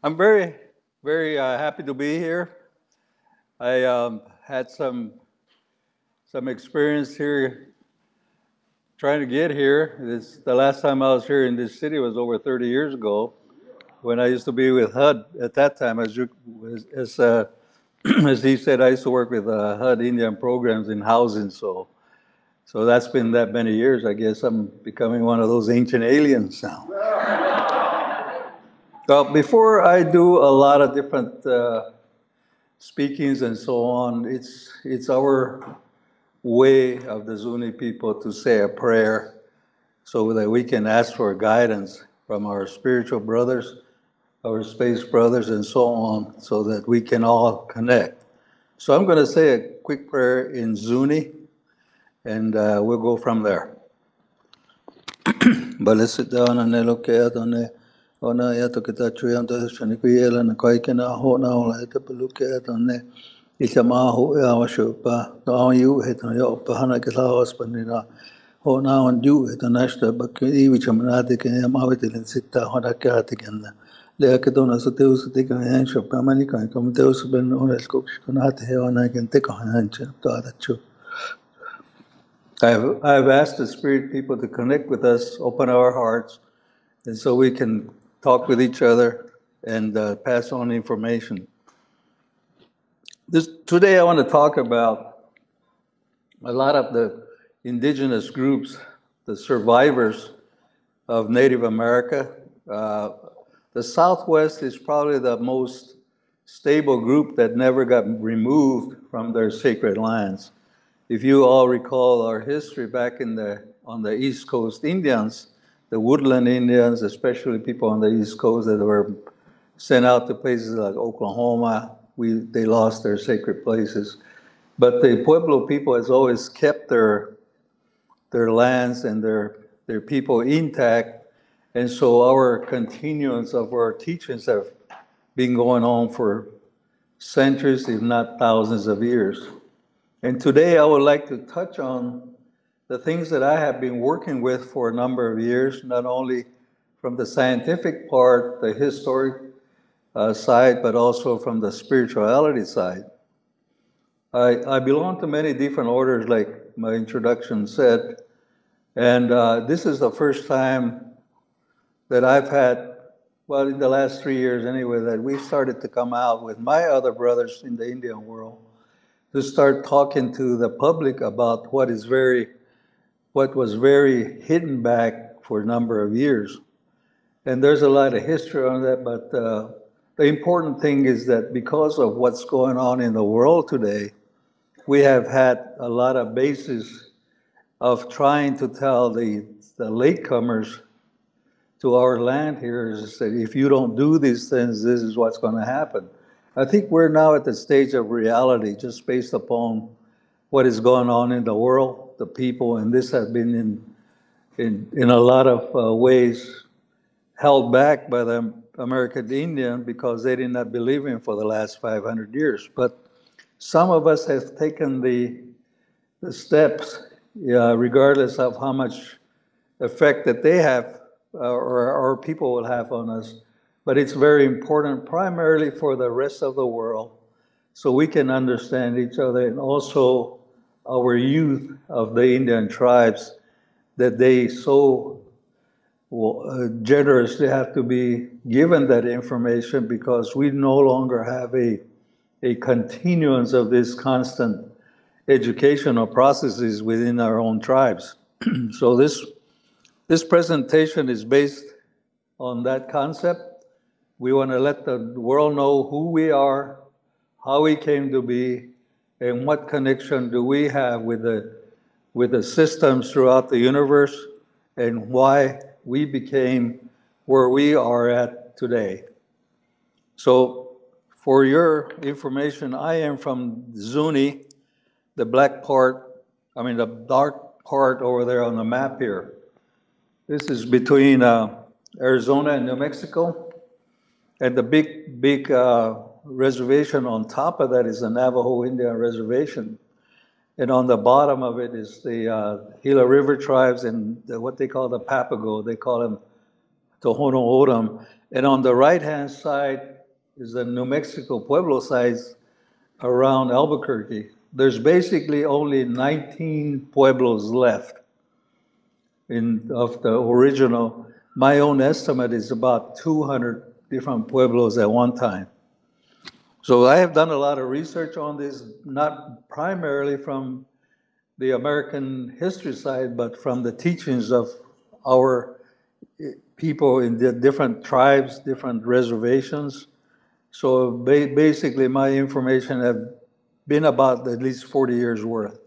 I'm very happy to be here. I had some experience here trying to get here. The last time I was here in this city was over 30 years ago, when I used to be with HUD. At that time, as as he said, I used to work with HUD Indian programs in housing. So that's been that many years. I guess I'm becoming one of those ancient aliens now. Well, before I do a lot of different speakings and so on, it's our way of the Zuni people to say a prayer so that we can ask for guidance from our spiritual brothers, our space brothers, and so on, so that we can all connect. So I'm going to say a quick prayer in Zuni, and we'll go from there. Blessed down and look at on the ona yato kita chuyan to shanikuyela na kaikena ho na ola ita look at on the itama ho ya washupa no you hit on your pahana kita hospanina ho na on you hit on ashta bakki vichamanati ke yamavitil sitta hona katiganna le akadona so teus tika hansho pamani kan kom teus ben ones kokshkunat he ona kan tika hancha to adachu. I've asked the spirit people to connect with us, open our hearts, and so we can talk with each other and pass on information. Today I want to talk about a lot of the indigenous groups, the survivors of Native America. The Southwest is probably the most stable group that never got removed from their sacred lands. If you all recall our history back on the East Coast Indians, the woodland Indians, especially people on the East Coast that were sent out to places like Oklahoma, they lost their sacred places. But the Pueblo people has always kept their lands and their people intact, and so our continuance of our teachings have been going on for centuries, if not thousands of years. And today I would like to touch on the things that I have been working with for a number of years, not only from the scientific part, the historic side, but also from the spirituality side. I belong to many different orders, like my introduction said, and this is the first time that I've had, well, in the last 3 years anyway, that we've started to come out with my other brothers in the Indian world to start talking to the public about what was very hidden back for a number of years. And there's a lot of history on that, but the important thing is that because of what's going on in the world today, we have had a lot of basis of trying to tell the latecomers to our land here is that if you don't do these things, this is what's going to happen. I think we're now at the stage of reality, just based upon what is going on in the world, the people, and this has been in a lot of ways held back by the American Indian because they did not believe in for the last 500 years. But some of us have taken the steps, regardless of how much effect that they have or our people will have on us. But it's very important primarily for the rest of the world so we can understand each other, and also our youth of the Indian tribes, that they so generously have to be given that information, because we no longer have a continuance of this constant educational processes within our own tribes. So this presentation is based on that concept. We want to let the world know who we are, how we came to be, and what connection do we have with the systems throughout the universe, and why we became where we are at today. So for your information, I am from Zuni, the black part, the dark part over there on the map here. This is between Arizona and New Mexico. And the big reservation on top of that is the Navajo Indian Reservation. And on the bottom of it is the Gila River tribes and what they call the Papago. They call them Tohono O'odham. And on the right-hand side is the New Mexico Pueblo sites around Albuquerque. There's basically only 19 pueblos left of the original. My own estimate is about 200 different pueblos at one time. So I have done a lot of research on this, not primarily from the American history side, but from the teachings of our people in the different tribes, different reservations. So basically, my information have been about at least 40 years worth.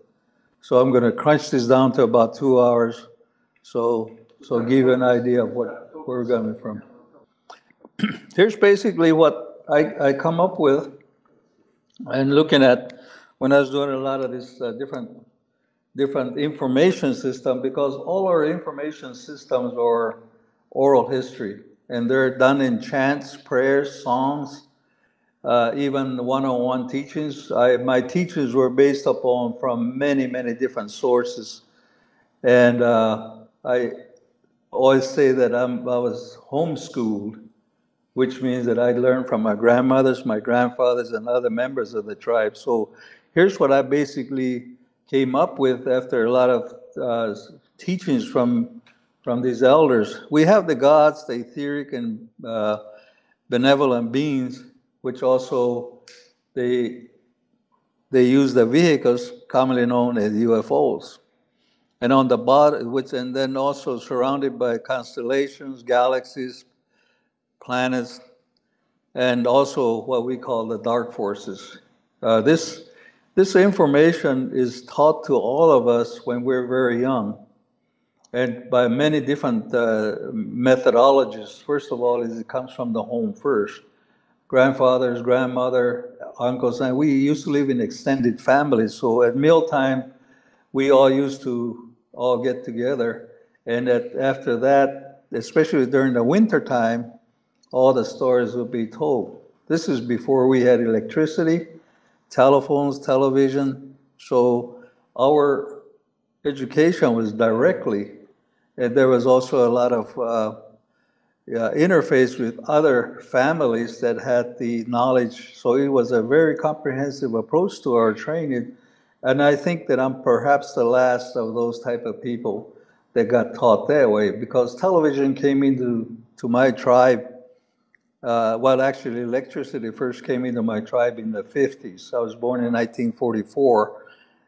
So I'm going to crunch this down to about 2 hours. So give you an idea of where we're coming from. Here's basically what I come up with, and looking at when I was doing a lot of this different information system, because all our information systems are oral history, and they're done in chants, prayers, songs, even one-on-one teachings. My teachings were based upon from many, many different sources. And I always say that I was homeschooled, which means that I learned from my grandmothers, my grandfathers, and other members of the tribe. So here's what I basically came up with after a lot of teachings from these elders. We have the gods, the etheric and benevolent beings, which also they use the vehicles commonly known as UFOs. And on the bottom, and then also surrounded by constellations, galaxies, planets, and also what we call the dark forces. This information is taught to all of us when we're very young, and by many different methodologies. First of all, it comes from the home first. Grandfathers, grandmother, uncles, and we used to live in extended families. So at mealtime, we all used to all get together, and after that, especially during the winter time, all the stories would be told. This is before we had electricity, telephones, television. So our education was directly, and there was also a lot of interface with other families that had the knowledge. So it was a very comprehensive approach to our training. And I think that I'm perhaps the last of those type of people that got taught that way, because television came into my tribe. Well, actually, electricity first came into my tribe in the 50s. I was born in 1944.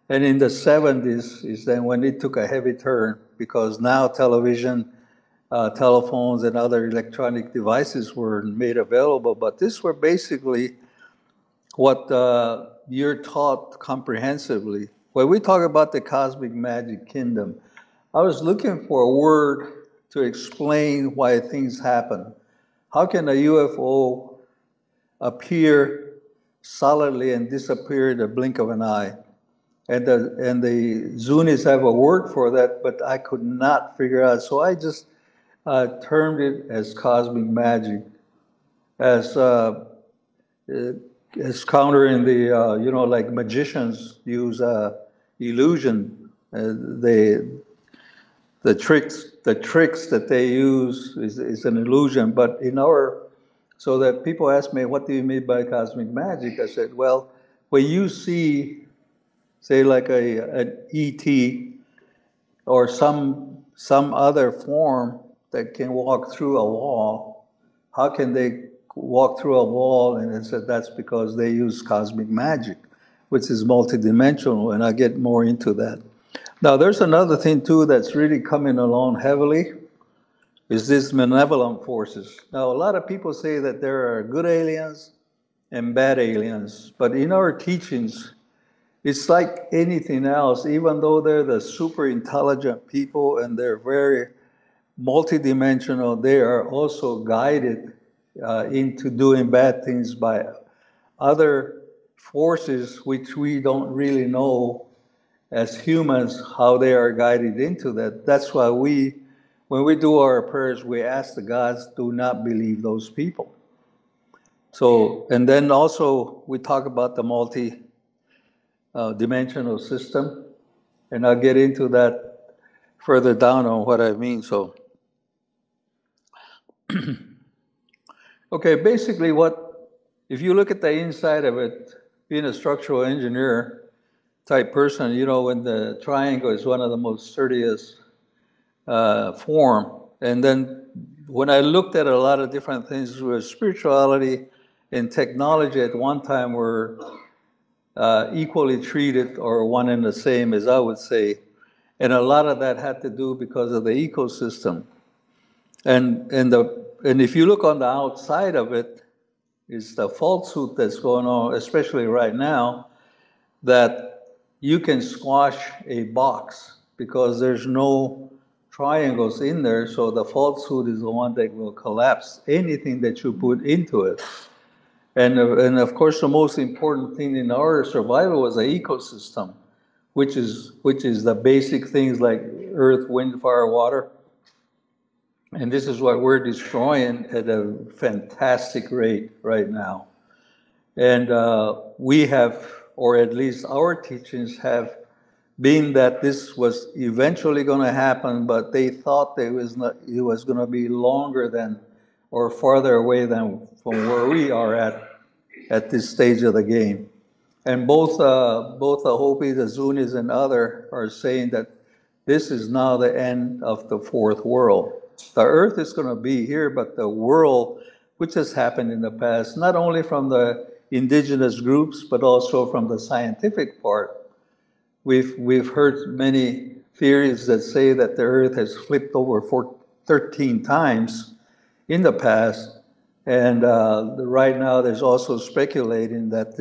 And in the 70s is then when it took a heavy turn, because now television, telephones, and other electronic devices were made available. But these were basically what you're taught comprehensively. When we talk about the cosmic magic kingdom, I was looking for a word to explain why things happen. How can a UFO appear solidly and disappear in the blink of an eye? And the Zunis have a word for that, but I could not figure out. So I just termed it as cosmic magic, as countering the, like magicians use illusion. The tricks that they use is an illusion. But so that people ask me, what do you mean by cosmic magic? I said, well, when you see, say, like an ET or some other form that can walk through a wall, how can they walk through a wall? And I said, that's because they use cosmic magic, which is multidimensional, and I'll get more into that. Now, there's another thing, too, that's really coming along heavily, is these malevolent forces. Now, a lot of people say that there are good aliens and bad aliens, but in our teachings, it's like anything else. Even though they're the super intelligent people and they're very multidimensional, they are also guided into doing bad things by other forces which we don't really know as humans how they are guided into that. That's why when we do our prayers, we ask the gods, do not believe those people. So, and then also we talk about the multi-dimensional system, and I'll get into that further down on what I mean. So, okay, basically what if you look at the inside of it, being a structural engineer type person, you know, when the triangle is one of the most sturdiest form. And then when I looked at a lot of different things with spirituality and technology at one time were equally treated or one and the same, as I would say. And a lot of that had to do because of the ecosystem. And if you look on the outside of it, is the falsehood that's going on, especially right now, that you can squash a box because there's no triangles in there, so the falsehood is the one that will collapse anything that you put into it. And of course, the most important thing in our survival was the ecosystem, which is the basic things like earth, wind, fire, water. And this is what we're destroying at a fantastic rate right now. And we have, or at least our teachings have been that this was eventually going to happen, but they thought it was going to be longer than or farther away than from where we are at this stage of the game. And both the Hopi, the Zunis, and other are saying that this is now the end of the fourth world. The earth is going to be here, but the world, which has happened in the past, not only from the indigenous groups, but also from the scientific part. We've heard many theories that say that the earth has flipped over 13 times in the past. And right now there's also speculating that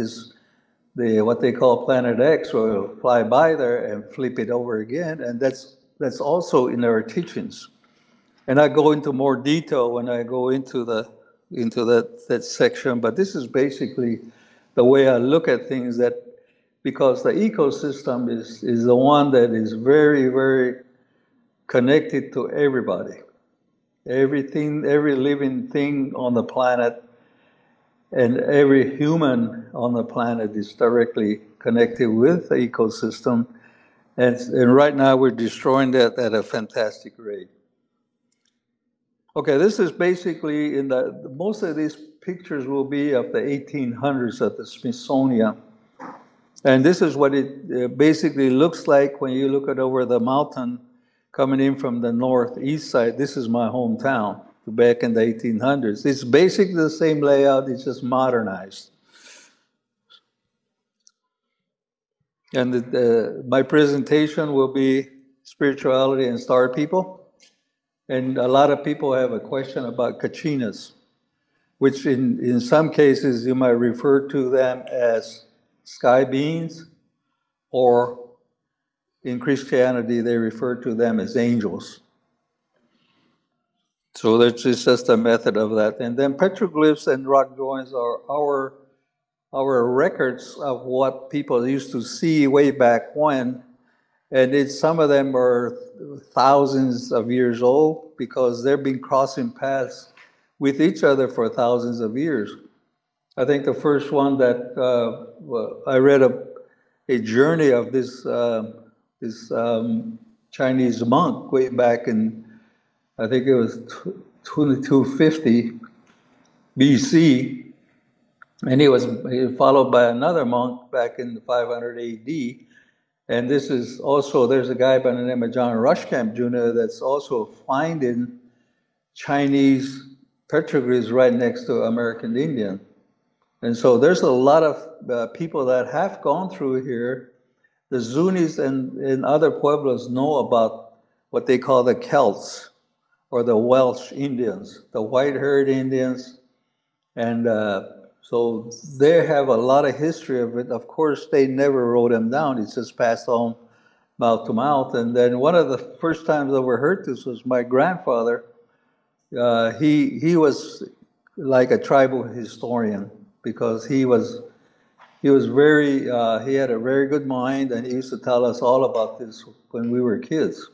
what they call Planet X will fly by there and flip it over again. And that's also in our teachings. And I go into more detail when I go into that section, but this is basically the way I look at things, that because the ecosystem is the one that is very, very connected to everybody. Everything, every living thing on the planet and every human on the planet is directly connected with the ecosystem. And right now we're destroying that at a fantastic rate. Okay, this is basically most of these pictures will be of the 1800s at the Smithsonian. And this is what it basically looks like when you look at over the mountain coming in from the northeast side. This is my hometown back in the 1800s. It's basically the same layout, it's just modernized. And my presentation will be spirituality and star people. And a lot of people have a question about Kachinas, which in some cases you might refer to them as sky beings, or in Christianity they refer to them as angels. So that's just a method of that. And then petroglyphs and rock drawings are our records of what people used to see way back when. And some of them are thousands of years old because they've been crossing paths with each other for thousands of years. I think the first one that I read a journey of this Chinese monk way back in, I think it was 2250 BC, and he was followed by another monk back in 500 AD. And this is also, there's a guy by the name of John Rushkamp Jr. that's also finding Chinese petroglyphs right next to American Indian. And so there's a lot of people that have gone through here. The Zunis and other pueblos know about what they call the Celts, or the Welsh Indians, the white-haired Indians. And so they have a lot of history of it. Of course, they never wrote them down. It's just passed on mouth to mouth. And then one of the first times I ever heard this was my grandfather. He was like a tribal historian because he had a very good mind, and he used to tell us all about this when we were kids.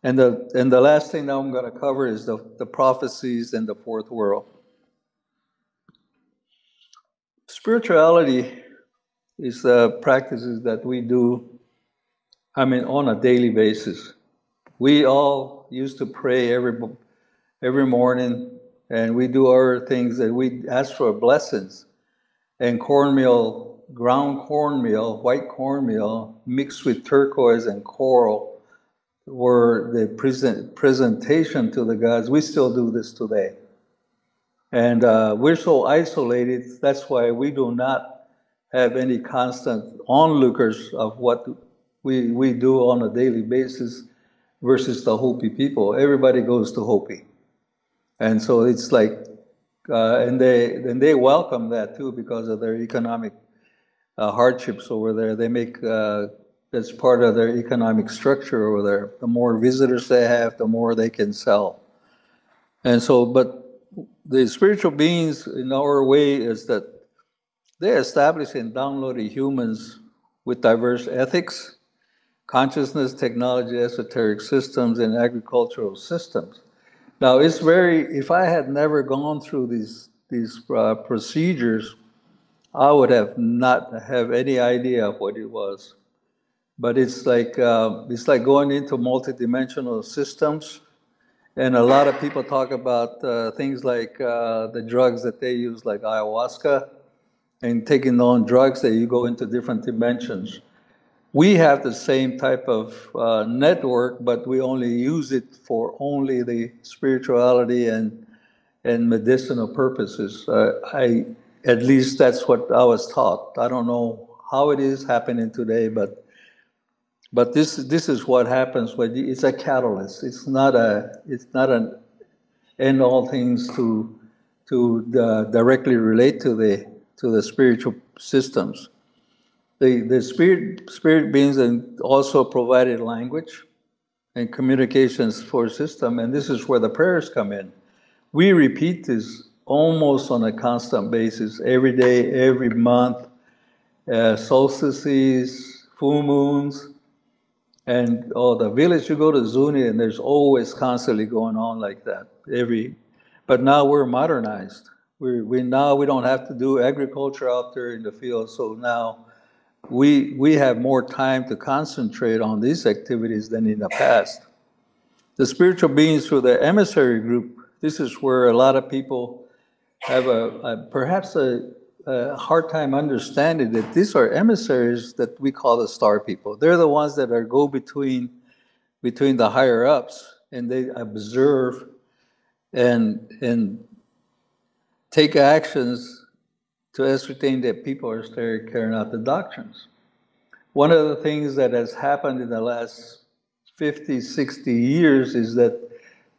And the last thing that I'm going to cover is the prophecies in the fourth world. Spirituality is the practices that we do, on a daily basis. We all used to pray every morning and we do our things, and we ask for blessings. And cornmeal, ground cornmeal, white cornmeal, mixed with turquoise and coral, were the presentation to the gods. We still do this today. And we're so isolated, that's why we do not have any constant onlookers of what we do on a daily basis versus the Hopi people. Everybody goes to Hopi. And so it's like, and they welcome that too because of their economic hardships over there. They make, that's part of their economic structure over there. The more visitors they have, the more they can sell. And so, but the spiritual beings in our way is that they establish and downloaded humans with diverse ethics, consciousness, technology, esoteric systems, and agricultural systems. Now, it's very, if I had never gone through these procedures, I would have not have any idea of what it was. But it's like going into multidimensional systems. And a lot of people talk about things like the drugs that they use, like ayahuasca, and taking on drugs that you go into different dimensions. We have the same type of network, but we only use it for only the spirituality and medicinal purposes. At least that's what I was taught. I don't know how it is happening today, but this is what happens when it's a catalyst. It's not an end all things to directly relate to the spiritual systems. The spirit beings and also provided language and communications for system, and this is where the prayers come in. We repeat this almost on a constant basis, every day, every month, solstices, full moons, and the village you go to Zuni, and there's always constantly going on like that. But now we're modernized. We don't have to do agriculture out there in the field, so now we have more time to concentrate on these activities than in the past. The spiritual beings through the emissary group, this is where a lot of people have perhaps a hard time understanding that these are emissaries that we call the star people. They're the ones that are go between the higher ups, and they observe and take actions to ascertain that people are still carrying out the doctrines. One of the things that has happened in the last 50, 60 years is that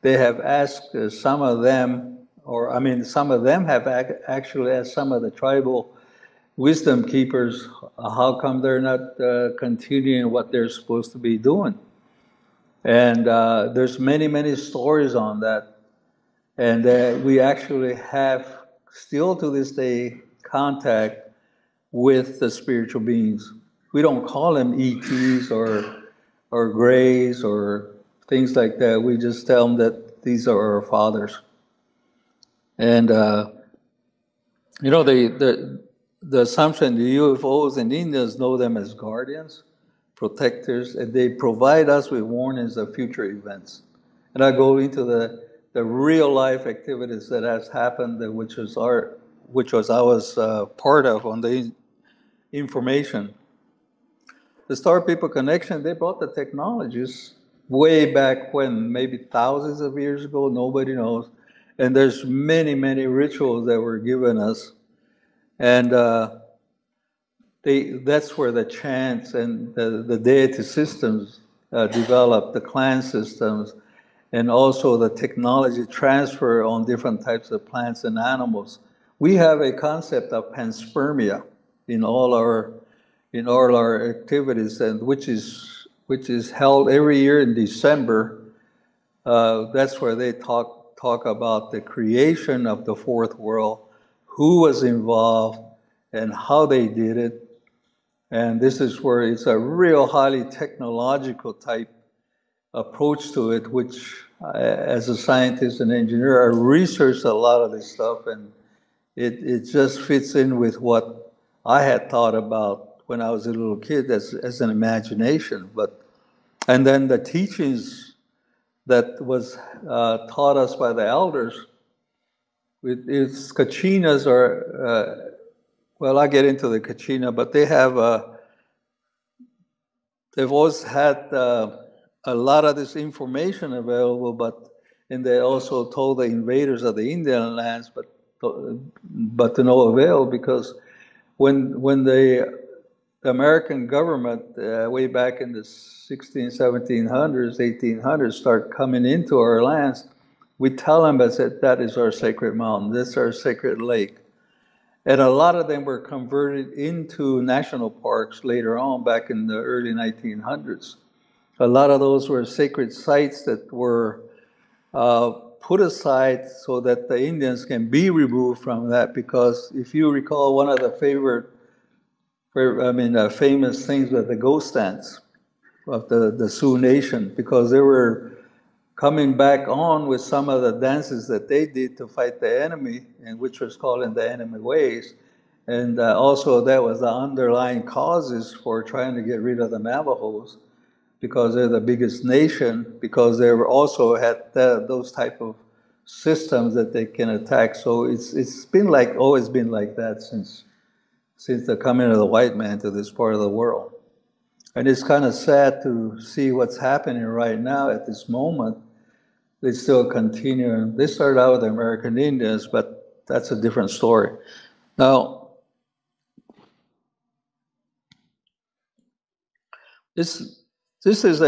they have asked some of them, some of them have actually asked some of the tribal wisdom keepers, how come they're not continuing what they're supposed to be doing? And there's many, many stories on that. And we actually have, still to this day, contact with the spiritual beings. We don't call them ETs or Greys or things like that. We just tell them that these are our fathers. And the assumption, the UFOs and Indians know them as guardians, protectors, and they provide us with warnings of future events. And I go into the real life activities that has happened, which was I was part of on the information. The Star People Connection, they brought the technologies way back when, maybe thousands of years ago, nobody knows. And there's many, many rituals that were given us. And that's where the chants and the deity systems developed, the clan systems, and also the technology transfer on different types of plants and animals. We have a concept of panspermia in all our activities, and which is held every year in December. That's where they talk about the creation of the fourth world, who was involved, and how they did it. And this is where it's a real highly technological type approach to it, which as a scientist and engineer, I researched a lot of this stuff, and it just fits in with what I had thought about when I was a little kid as an imagination. And then the teachings that was taught us by the elders, Its Kachinas are, well, I'll get into the Kachina, but they have, they've always had a lot of this information available, and they also told the invaders of the Indian lands, but to no avail, because when the American government, way back in the 1700s, 1800s, start coming into our lands, we tell them that is our sacred mountain, this is our sacred lake. And a lot of them were converted into national parks later on, back in the early 1900s. A lot of those were sacred sites that were put aside so that the Indians can be removed from that, because if you recall, one of the famous things were the ghost dance of the Sioux Nation, because they were coming back on with some of the dances that they did to fight the enemy, and which was called in the enemy ways. And also that was the underlying causes for trying to get rid of the Navajos, because they're the biggest nation, because they were also had those type of systems that they can attack. So it's been always been like that since the coming of the white man to this part of the world. And it's kind of sad to see what's happening right now at this moment. They still continue. They started out with the American Indians, but that's a different story. Now, this is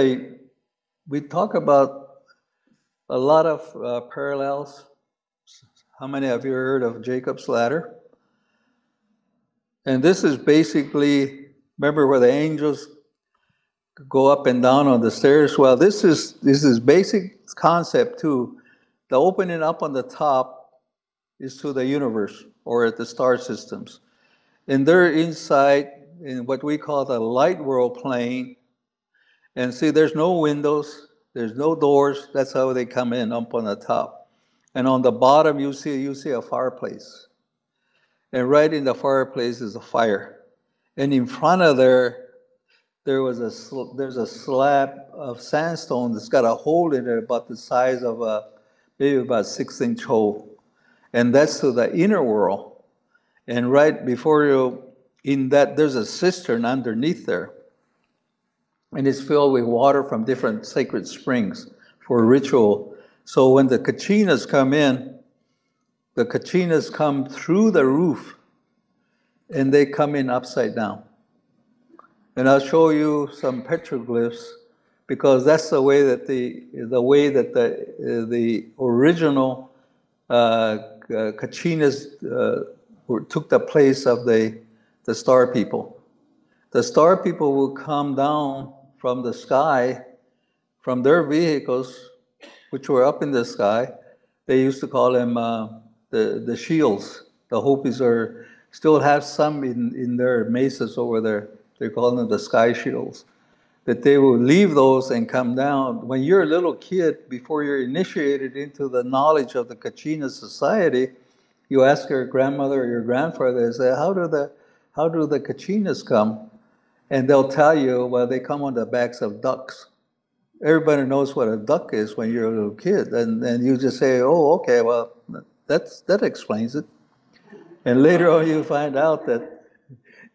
we talk about a lot of parallels. How many of you heard of Jacob's ladder? And this is basically, remember where the angels go up and down on the stairs? Well, this is basic concept too. The opening up on the top is to the universe, or at the star systems. And they're inside in what we call the light world plane. And see, there's no windows, there's no doors. That's how they come in up on the top. And on the bottom, you see a fireplace. And right in the fireplace is a fire. And in front of there's a slab of sandstone that's got a hole in it about the size of maybe about 6-inch hole. And that's to the inner world. And right before you, in that, there's a cistern underneath there. And it's filled with water from different sacred springs for ritual. So when the Kachinas come in, the Kachinas come through the roof, and they come in upside down. And I'll show you some petroglyphs, because that's the way that the original Kachinas took the place of the star people. The star people will come down from the sky, from their vehicles, which were up in the sky. They used to call them the shields. The Hopis still have some in their mesas over there. They call them the sky shields. That they will leave those and come down. When you're a little kid, before you're initiated into the knowledge of the Kachina society, you ask your grandmother or your grandfather, say, how do the Kachinas come? And they'll tell you, well, they come on the backs of ducks. Everybody knows what a duck is when you're a little kid. And you just say, oh, okay, well, that explains it. And later on you find out that,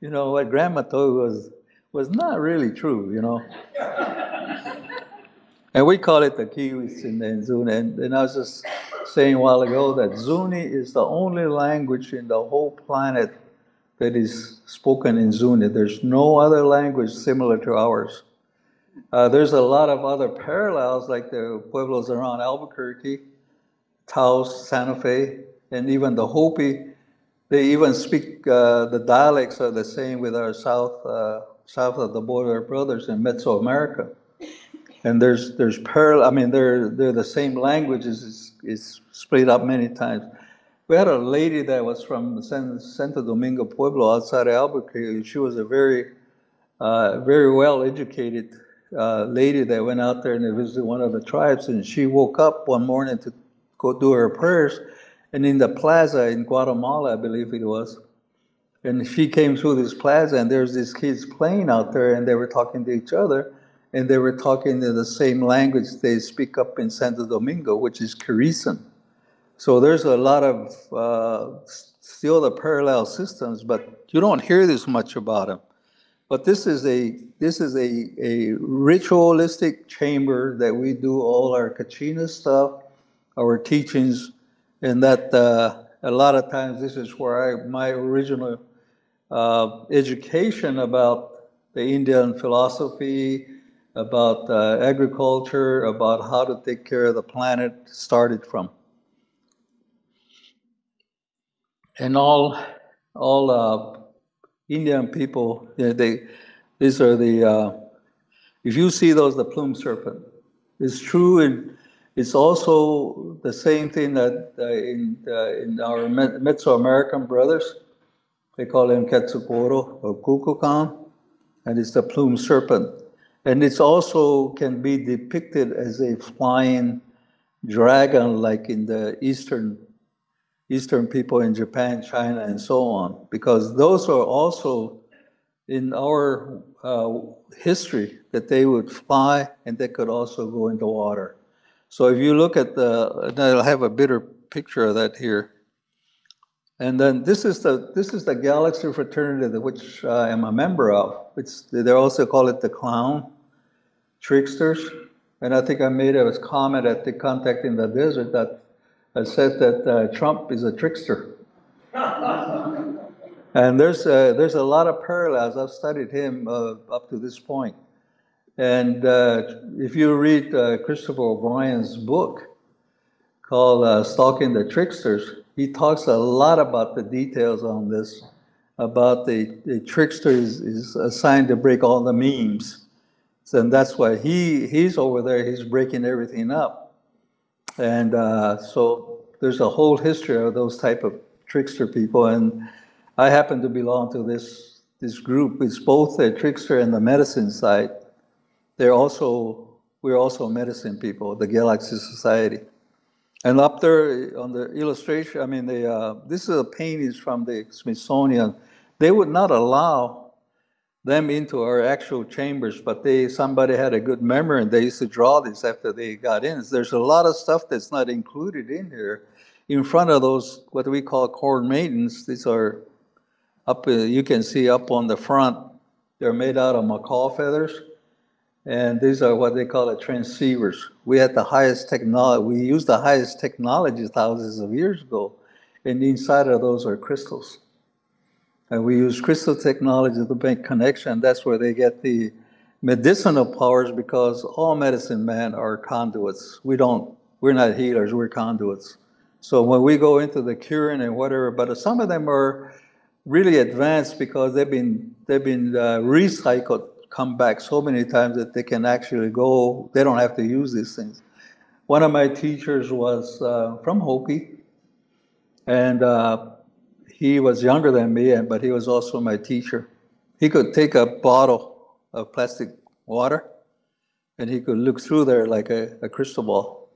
what grandma told you was not really true, And we call it the Kiwis in Zuni. And I was just saying a while ago that Zuni is the only language in the whole planet that is spoken in Zuni. There's no other language similar to ours. There's a lot of other parallels, like the pueblos around Albuquerque, Taos, Santa Fe, and even the Hopi. They even speak, the dialects are the same with our south of the border brothers in Mesoamerica. And there's parallel. I mean, they're the same languages. It's split up many times. We had a lady that was from Santo Domingo Pueblo outside of Albuquerque. She was a very well educated lady that went out there and visited one of the tribes. And she woke up one morning to go do her prayers. And in the plaza in Guatemala, I believe it was, and she came through this plaza, and there's these kids playing out there, and they were talking to each other, and they were talking in the same language they speak up in Santo Domingo, which is Carisan. So there's a lot of still the parallel systems, but you don't hear this much about them. But this is a ritualistic chamber that we do all our Kachina stuff, our teachings, and that a lot of times this is where my original education about the Indian philosophy, about agriculture, about how to take care of the planet started from. And all Indian people, these are the, if you see those, the plume serpent, it's true, and it's also the same thing that in our Mesoamerican brothers, they call him Quetzalcoatl or Kukulkan, and it's the plume serpent. And it's also can be depicted as a flying dragon, like in the Eastern people in Japan, China, and so on, because those are also in our history that they would fly and they could also go into water. So if you look at and I'll have a better picture of that here. And then this is the Galaxy Fraternity, which I am a member of. They also call it the Clown Tricksters. And I think I made a comment at the Contact in the Desert that I said that Trump is a trickster. And there's a lot of parallels. I've studied him up to this point. And if you read Christopher O'Brien's book called Stalking the Tricksters, he talks a lot about the details on this, about the trickster is assigned to break all the memes. And that's why he's over there, he's breaking everything up. And so there's a whole history of those type of trickster people. And I happen to belong to this group. It's both the trickster and the medicine side. We're also medicine people, the Galaxy Society. And up there on the illustration, I mean, this is a painting from the Smithsonian. They would not allow them into our actual chambers, but somebody had a good memory and they used to draw this after they got in. There's a lot of stuff that's not included in here. In front of those, what we call corn maidens, these are up, you can see up on the front, they're made out of macaw feathers. And these are what they call transceivers. We had the highest technology, we used the highest technology thousands of years ago. And inside of those are crystals. And we use crystal technology to make connection. That's where they get the medicinal powers, because all medicine men are conduits. We're not healers, we're conduits. So when we go into the curing and whatever, but some of them are really advanced because they've been recycled, come back so many times that they can actually go, they don't have to use these things. One of my teachers was from Hopi, and he was younger than me, but he was also my teacher. He could take a bottle of plastic water, and he could look through there like a crystal ball.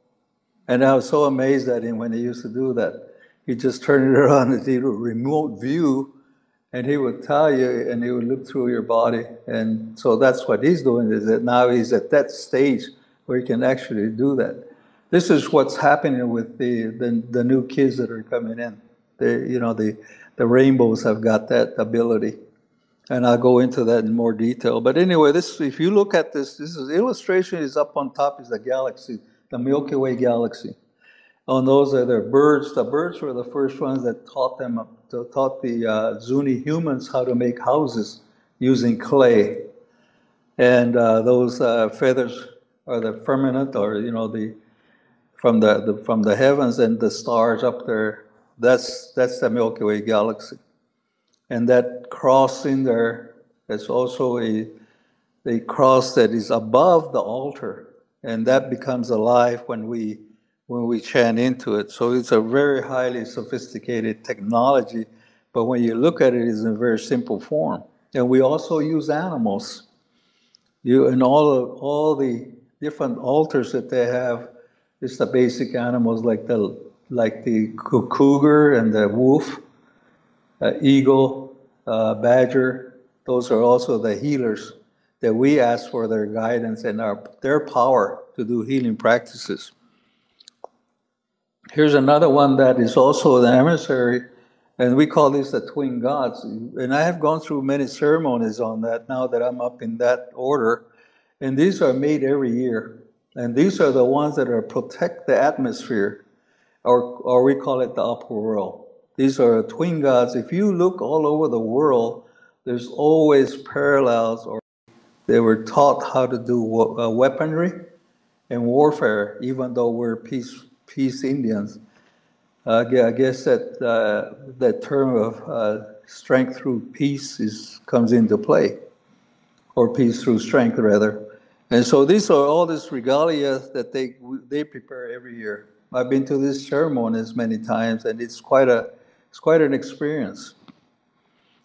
And I was so amazed at him when he used to do that. He'd just turn it around and do a remote view, and he would tell you, and he would look through your body. And so that's what he's doing, is that now he's at that stage where he can actually do that. This is what's happening with the new kids that are coming in. The rainbows have got that ability. And I'll go into that in more detail. But anyway, if you look at this illustration is up on top is the galaxy, the Milky Way galaxy. On those are the birds. The birds were the first ones that taught the Zuni humans how to make houses using clay. And those feathers are the firmament, or from the heavens, and the stars up there. That's the Milky Way galaxy. And that cross in there is also a cross that is above the altar, and that becomes alive when we chant into it. So it's a very highly sophisticated technology, but when you look at it, it's in a very simple form. And we also use animals. In all the different altars that they have, it's the basic animals like the cougar and the wolf, eagle, badger. Those are also the healers that we ask for their guidance and their power to do healing practices. Here's another one that is also an emissary, and we call these the twin gods. And I have gone through many ceremonies on that now that I'm up in that order. And these are made every year. And these are the ones that are protect the atmosphere, or we call it the upper world. These are twin gods. If you look all over the world, there's always parallels, or they were taught how to do weaponry and warfare, even though we're peace Indians. I guess that term of strength through peace comes into play, or peace through strength, rather. And so these are all this regalia that they prepare every year. I've been to these ceremonies many times, and it's quite an experience.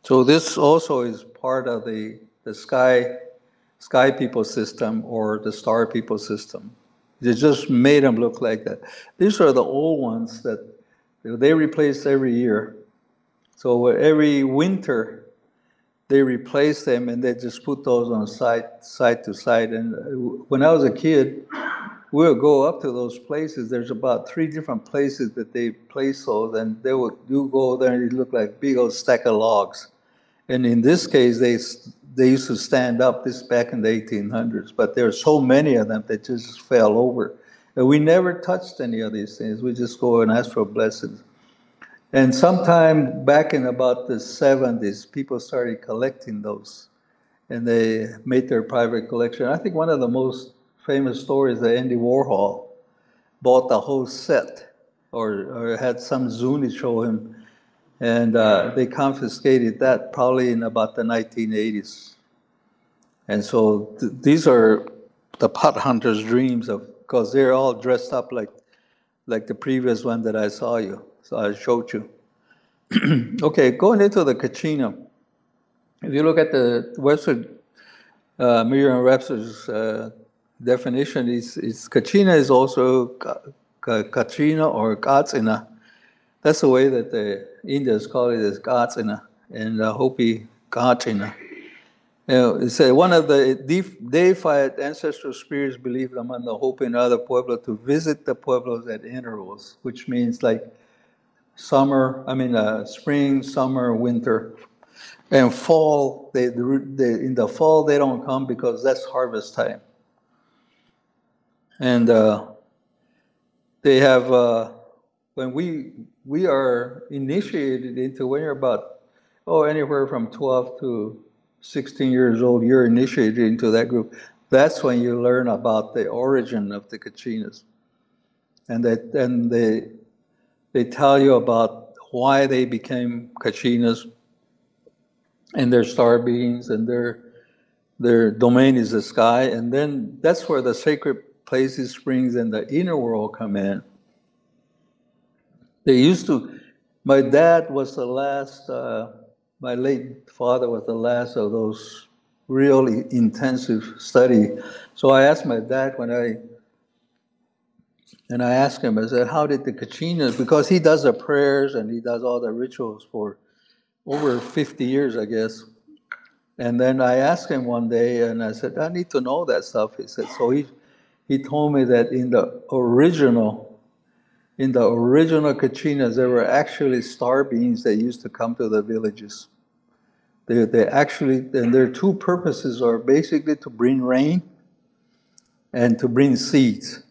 So this also is part of the sky people system, or the star people system. They just made them look like that. These are the old ones that they replace every year. So every winter, they replace them, and they just put those on side to side. And when I was a kid, we would go up to those places. There's about 3 different places that they place those, and you go there, and it looked like big old stack of logs. And in this case, they used to stand up, this back in the 1800s, but there are so many of them that just fell over. And we never touched any of these things. We just go and ask for blessings. And sometime back in about the 70s, people started collecting those, and they made their private collection. I think one of the most famous stories that Andy Warhol bought the whole set, or had some Zuni show him, and they confiscated that probably in about the 1980s. And so these are the pot hunter's dreams, because they're all dressed up like the previous one that I showed you. Okay, going into the Kachina. If you look at the Webster, Merriam-Webster's definition, is Kachina is also Kachina or Kachina. That's the way that the Indians call it, is Kachina, and Hopi Kachina. It said one of the deified ancestral spirits believed among the Hopi and other Pueblo to visit the Pueblos at intervals, which means like spring, summer, winter, and fall. In the fall they don't come because that's harvest time, and they have when we are initiated into, when you're about anywhere from 12 to 16 years old, you're initiated into that group. That's when you learn about the origin of the Kachinas, and they tell you about why they became Kachinas, and their star beings, and their domain is the sky. And then that's where the sacred places, springs, and the inner world come in. My dad was the last, my late father was the last of those really intensive study. So I asked my dad I asked him, I said, how did the Kachinas, because he does the prayers and he does all the rituals for over 50 years, I guess. And then I asked him one day, and I said, I need to know that stuff. He said, so he told me that in the original Kachinas, there were actually star beings that used to come to the villages. They actually, and their 2 purposes are basically to bring rain and to bring seeds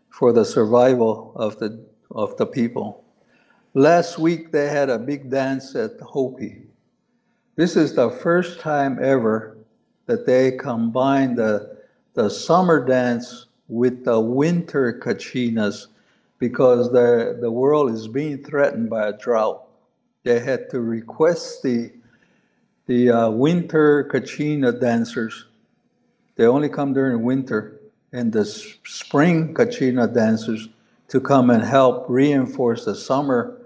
for the survival of the people. Last week they had a big dance at Hopi. This is the first time ever that they combined the summer dance with the winter Kachinas, because the world is being threatened by a drought. They had to request the winter Kachina dancers. They only come during winter, and the spring Kachina dancers to come and help reinforce the summer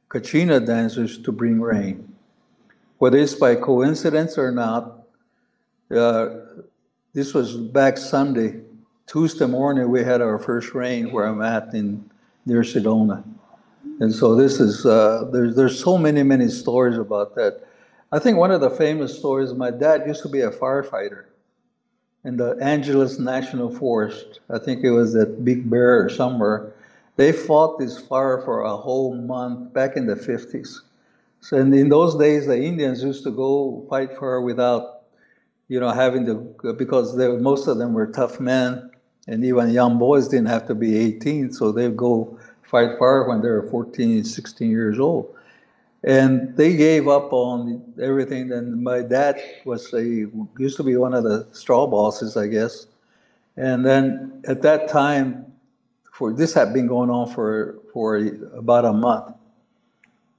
Kachina dancers to bring rain. Whether it's by coincidence or not, this was back Sunday. Tuesday morning, we had our first rain where I'm at near Sedona. And so this is, there's so many stories about that. I think one of the famous stories, my dad used to be a firefighter in the Angeles National Forest. I think it was at Big Bear or somewhere. They fought this fire for a whole month back in the 50s. So in those days, the Indians used to go fight fire without, having to, because most of them were tough men, and even young boys didn't have to be 18, so they'd go fight fire when they were 14, 16 years old. And they gave up on everything. And my dad used to be one of the straw bosses, I guess. And then at that time, this had been going on for about a month.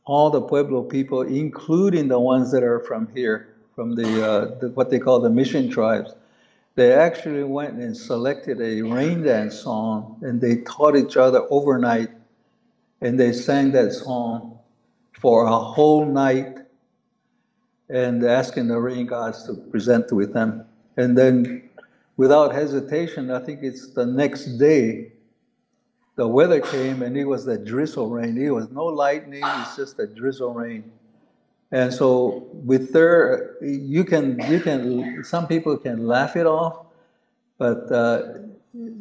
All the Pueblo people, including the ones that are from here, from what they call the mission tribes, they actually went and selected a rain dance song, and they taught each other overnight, and they sang that song for a whole night, and asking the rain gods to present with them. And then, without hesitation, I think it's the next day, the weather came, and it was the drizzle rain. It was no lightning, it's just a drizzle rain. And so with some people can laugh it off, but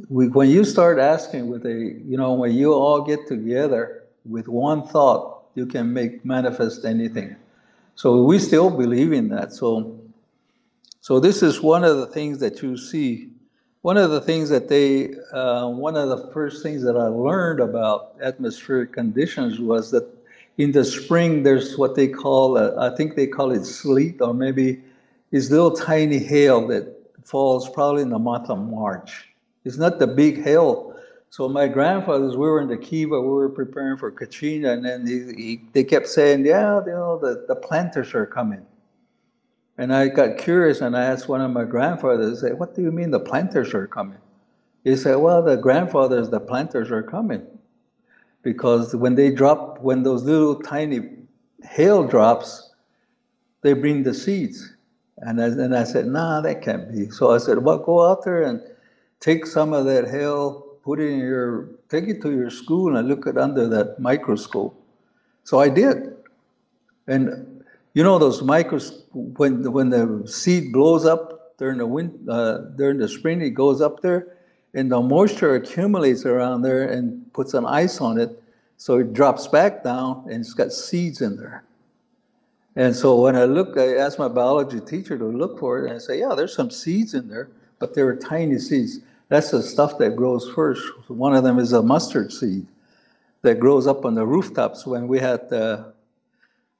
when you start asking when you all get together with one thought, you can manifest anything. So we still believe in that. So this is one of the things that you see. One of the things one of the first things that I learned about atmospheric conditions was that in the spring there's what they call, I think they call it sleet, or maybe it's little tiny hail that falls probably in the month of March. It's not the big hail. So my grandfathers, we were in the Kiva, we were preparing for Kachina, and then they kept saying, yeah, the planters are coming. And I got curious, and I asked one of my grandfathers, what do you mean the planters are coming? He said, well, the planters are coming. Because when those little tiny hail drops, they bring the seeds. And I said, nah, that can't be. So I said, well, go out there and take some of that hail, take it to your school and look it under that microscope. So I did. And those when the seed blows up during the spring, it goes up there, and the moisture accumulates around there and puts an ice on it, so it drops back down, and it's got seeds in there. And so when I asked my biology teacher to look for it, and I say, yeah, there's some seeds in there, but they were tiny seeds. That's the stuff that grows first. One of them is a mustard seed that grows up on the rooftops when we had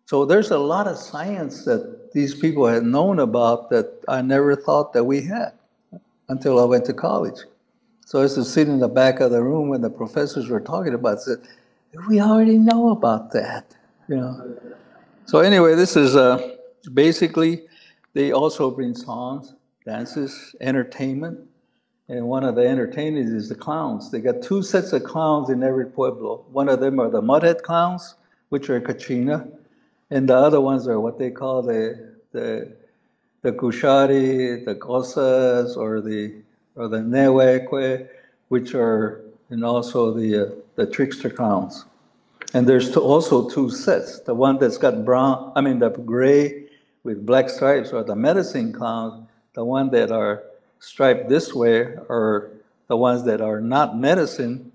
So there's a lot of science that these people had known about that I never thought that we had until I went to college. So I used to sit in the back of the room when the professors were talking about it, said, we already know about that. So anyway, this is basically, they also bring songs, dances, entertainment, and one of the entertainers is the clowns. They got two sets of clowns in every pueblo. One of them are the mudhead clowns, which are Kachina, and the other ones are what they call the Kushari, the Kosas, or the Neweque, which are, and also the trickster clowns. And there's also two sets. The one that's got the gray with black stripes are the medicine clowns. The one that are striped this way are the ones that are not medicine.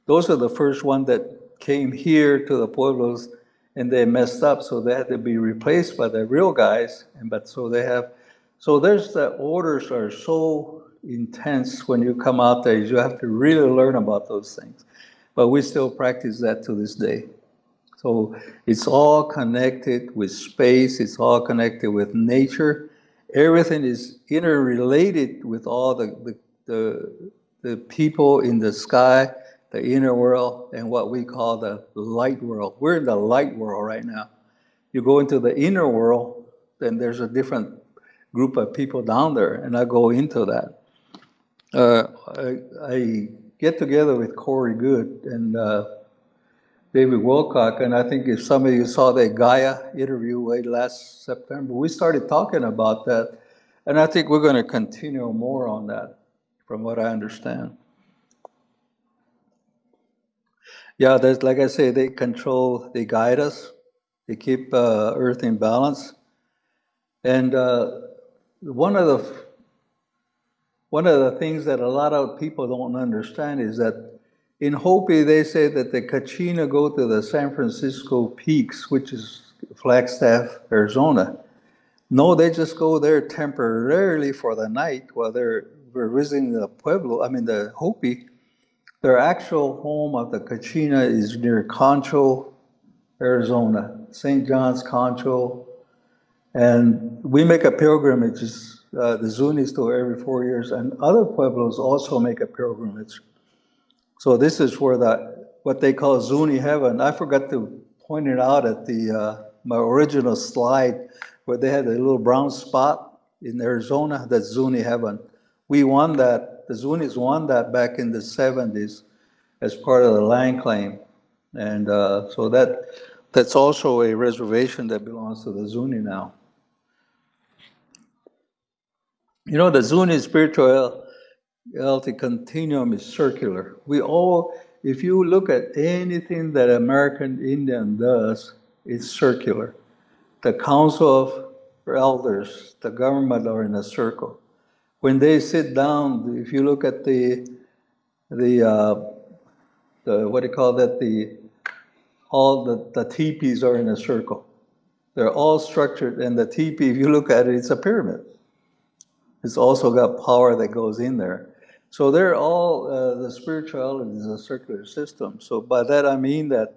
Those are the first ones that came here to the pueblos, and they messed up, so they had to be replaced by the real guys. So there's the orders are so intense when you come out there. You have to really learn about those things. But we still practice that to this day. So it's all connected with space, it's all connected with nature. Everything is interrelated with all the people in the sky, the inner world, and what we call the light world. We're in the light world right now. You go into the inner world, then there's a different group of people down there, and I go into that. I get together with Corey Good and David Wilcock, and I think if some of you saw that Gaia interview last September, we started talking about that, and I think we're going to continue more on that, from what I understand. Yeah, there's, like I say, they guide us, they keep Earth in balance, and one of the things that a lot of people don't understand is that In Hopi, they say that the Kachina go to the San Francisco Peaks, which is Flagstaff, Arizona. No, they just go there temporarily for the night while we're visiting the Pueblo, the Hopi. Their actual home of the Kachina is near Concho, Arizona, St. John's, Concho. And we make a pilgrimage, the Zunis do every 4 years, and other Pueblos also make a pilgrimage. So this is where what they call Zuni heaven. I forgot to point it out at my original slide, where they had a little brown spot in Arizona. That's Zuni heaven. We won that. The Zunis won that back in the 70s as part of the land claim, and so that's also a reservation that belongs to the Zuni now. You know, the Zuni spirituality continuum is circular. If you look at anything that American Indian does, it's circular. The Council of Elders, the government are in a circle. When they sit down, if you look at the what do you call that? All the teepees are in a circle. They're all structured, and the teepee, if you look at it, it's a pyramid. It's also got power that goes in there. So they're all, the spirituality is a circular system. So by that I mean and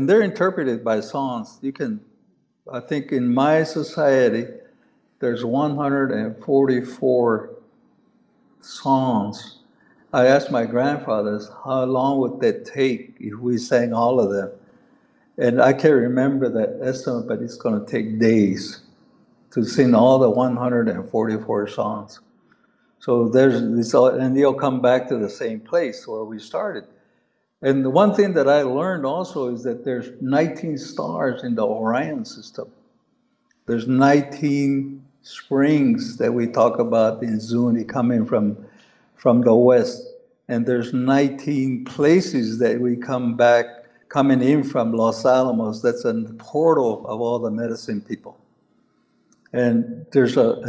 they're interpreted by songs. I think in my society, there's 144 songs. I asked my grandfathers, how long would that take if we sang all of them? And I can't remember that estimate, but it's going to take days to sing all the 144 songs. So and you'll come back to the same place where we started. And the one thing that I learned also is that there's 19 stars in the Orion system. There's 19 springs that we talk about in Zuni coming from the west. And there's 19 places that we coming in from Los Alamos. That's a portal of all the medicine people. And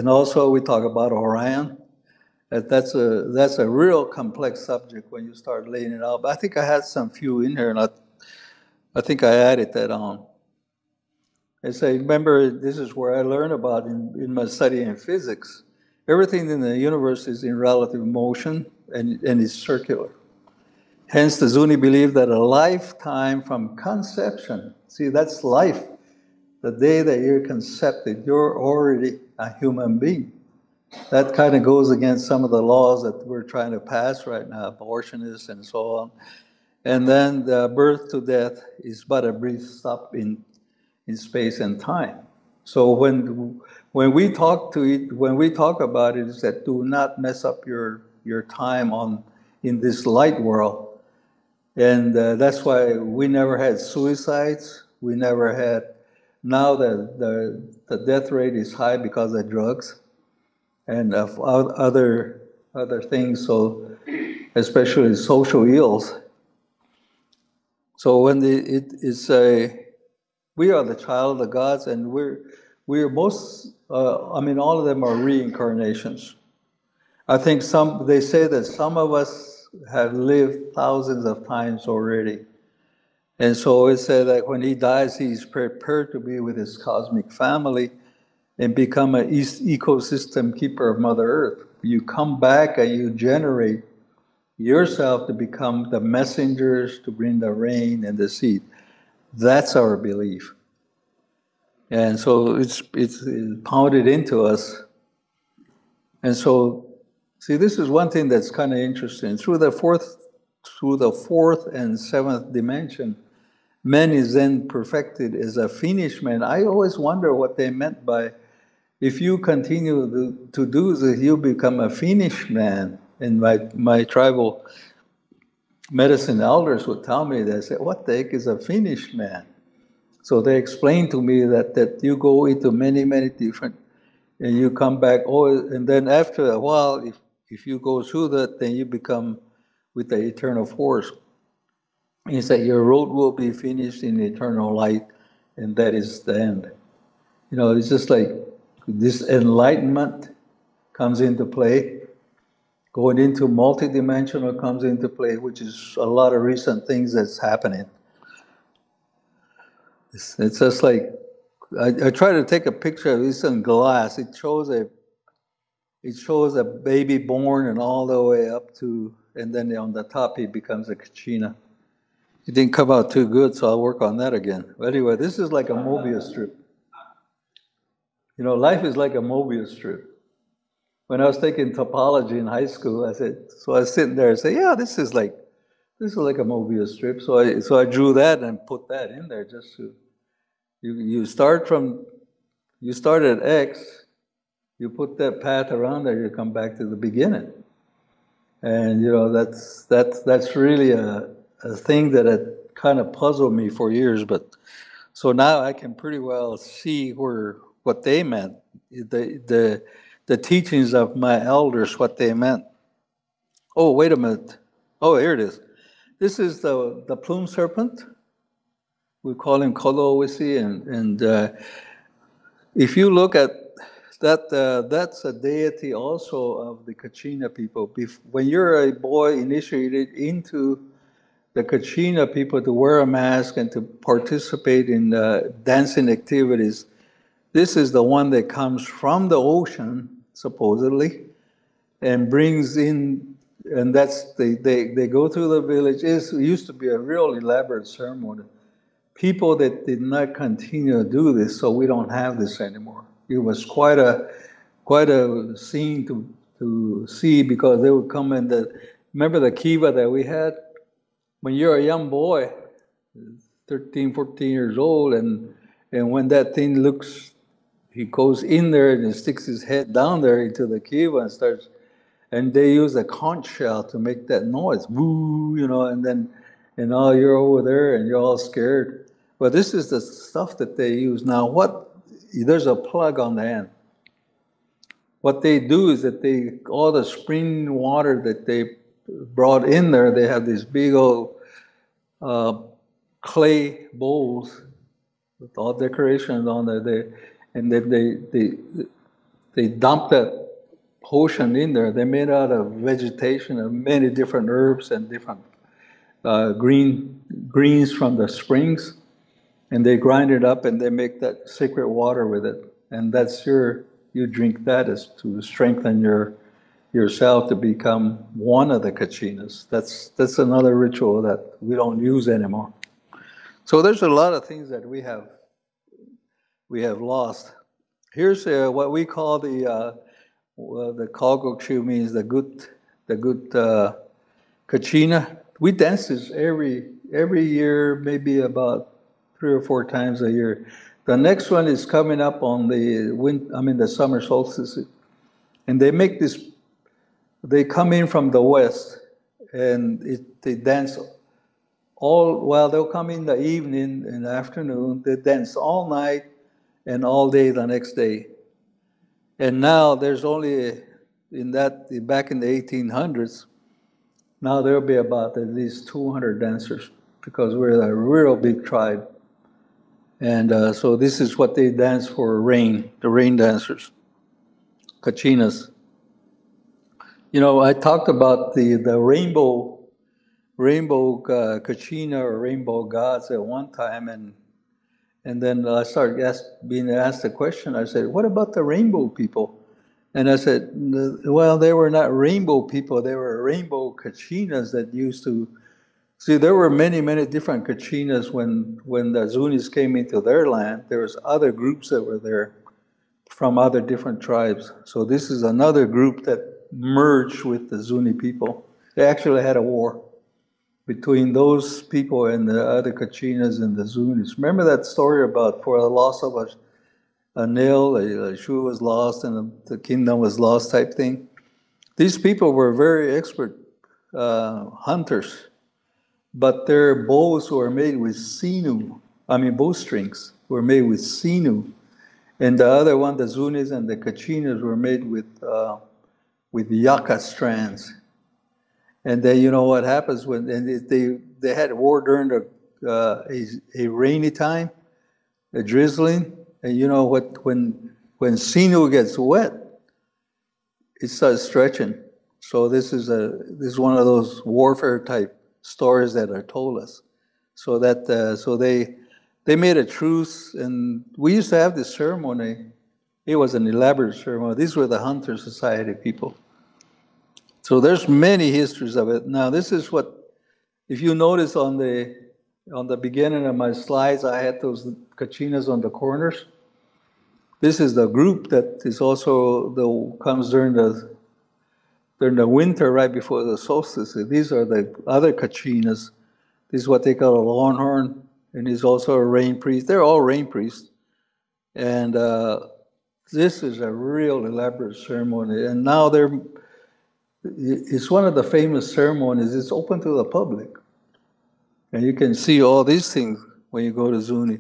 also we talk about Orion. That's a real complex subject when you start laying it out. But I think I had some few in here, and I think I added that on. I say, remember, this is where I learned about in my study in physics. Everything in the universe is in relative motion and is circular. Hence, the Zuni believe that a lifetime from conception, see, that's life. The day that you're concepted, you're already a human being. That kind of goes against some of the laws that we're trying to pass right now, abortionists and so on. And then the birth to death is but a brief stop in space and time. So when we talk about it, is that do not mess up your time in this light world. And that's why we never had suicides. We never had. Now the death rate is high because of drugs and of other things. So especially social ills. So when we are the child of the gods, and we're most. All of them are reincarnations. I think they say that some of us have lived thousands of times already. And so it said that when he dies, he's prepared to be with his cosmic family and become an ecosystem keeper of Mother Earth. You come back and you generate yourself to become the messengers to bring the rain and the seed. That's our belief. And so it's pounded into us. And so, see, this is one thing that's kind of interesting. Through the fourth and seventh dimension, man is then perfected as a finished man. I always wonder what they meant by, if you continue to do this, you become a finished man. And my tribal medicine elders would tell me, they say, what the heck is a finished man? So they explained to me that you go into many, many different, and you come back, and then after a while, if you go through that, then you become with the eternal force. He said, your road will be finished in eternal light, and that is the end. You know, it's just like this enlightenment comes into play, Going into multidimensional comes into play, which is a lot of recent things that's happening. It's just like, I try to take a picture of this in glass. It shows a baby born and all the way up to, and then on the top he becomes a Kachina. It didn't come out too good, so I'll work on that again. But anyway, this is like a Mobius strip. You know, life is like a Mobius strip. When I was taking topology in high school, I was sitting there and say, yeah, this is like a Mobius strip. So I drew that and put that in there just to, you start at X, you put that path around there, you come back to the beginning. And you know, that's really a thing that had kind of puzzled me for years, but so now I can pretty well see what they meant, the teachings of my elders, what they meant. Oh, wait a minute. Oh, here it is. This is the plume serpent. We call him Kolowisi, and if you look at that, that's a deity also of the Kachina people. When you're a boy initiated into the Kachina people to wear a mask and to participate in dancing activities, this is the one that comes from the ocean, supposedly, and brings in, and they go through the village. It used to be a real elaborate ceremony. People that did not continue to do this, so we don't have this anymore. It was quite a scene to see, because they would come in remember the kiva that we had? When you're a young boy, 13, 14 years old, and when that thing he goes in there and he sticks his head down there into the kiva and they use a conch shell to make that noise, woo, you know, and all you're over there and you're all scared. But this is the stuff that they use. Now, there's a plug on the end. What they do is that all the spring water that they brought in there, they have these big old clay bowls with all decorations on there. And then they dump that potion in there. They made out of vegetation of many different herbs and different greens from the springs, and they grind it up and they make that sacred water with it. And that's you drink that as to strengthen yourself to become one of the Kachinas. That's another ritual that we don't use anymore. So there's a lot of things that we have lost. Here's what we call the Kalgokshu, means the good Kachina. We dance this every year, maybe about 3 or 4 times a year. The next one is coming up on the summer solstice, and they make this. They come in from the west, and they dance they'll come in the evening and the afternoon. They dance all night and all day the next day. And now there's only back in the 1800s. Now there'll be about at least 200 dancers, because we're a real big tribe. And so this is what they dance for rain, the rain dancers, Kachinas. You know, I talked about the rainbow Kachina or rainbow gods at one time, and then I started being asked the question. I said, what about the rainbow people? And I said, well, they were not rainbow people. They were rainbow Kachinas that used to. See, there were many, many different Kachinas when the Zunis came into their land. There was other groups that were there from other different tribes. So this is another group that merged with the Zuni people. They actually had a war between those people and the other Kachinas and the Zunis. Remember that story about for the loss of a nail, a shoe was lost and the kingdom was lost type thing? These people were very expert hunters, but their bows were made with sinew. Bowstrings were made with sinew. And the other one, the Zunis and the Kachinas, were made with yucca strands. And then you know what happens when they had war during a rainy time, a drizzling, and you know what, when sinew gets wet, it starts stretching. So this is one of those warfare type stories that are told us. So that so they made a truce, and we used to have this ceremony. It was an elaborate ceremony. These were the Hunter Society people. So there's many histories of it. Now this is what, if you notice on the beginning of my slides, I had those Kachinas on the corners. This is the group that is also comes during the winter, right before the solstice. These are the other Kachinas. This is what they call a longhorn, and he's also a rain priest. They're all rain priests, and this is a real elaborate ceremony. And now it's one of the famous ceremonies. It's open to the public, and you can see all these things when you go to Zuni.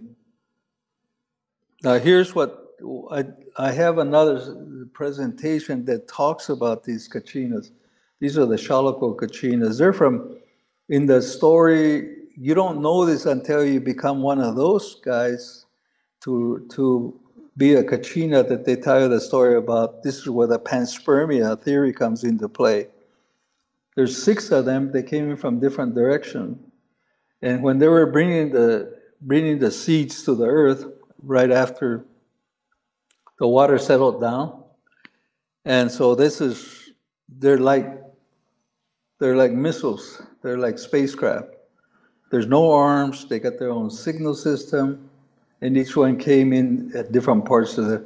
Now here's what I have another presentation that talks about these Kachinas. These are the Shalako Kachinas. They're from, in the story, you don't know this until you become one of those guys to be a Kachina, that they tell you the story about. This is where the panspermia theory comes into play. There's 6 of them. They came in from different directions. And when they were bringing the seeds to the earth right after the water settled down, and so they're like missiles. They're like spacecraft. There's no arms. They got their own signal system, and each one came in at different parts of the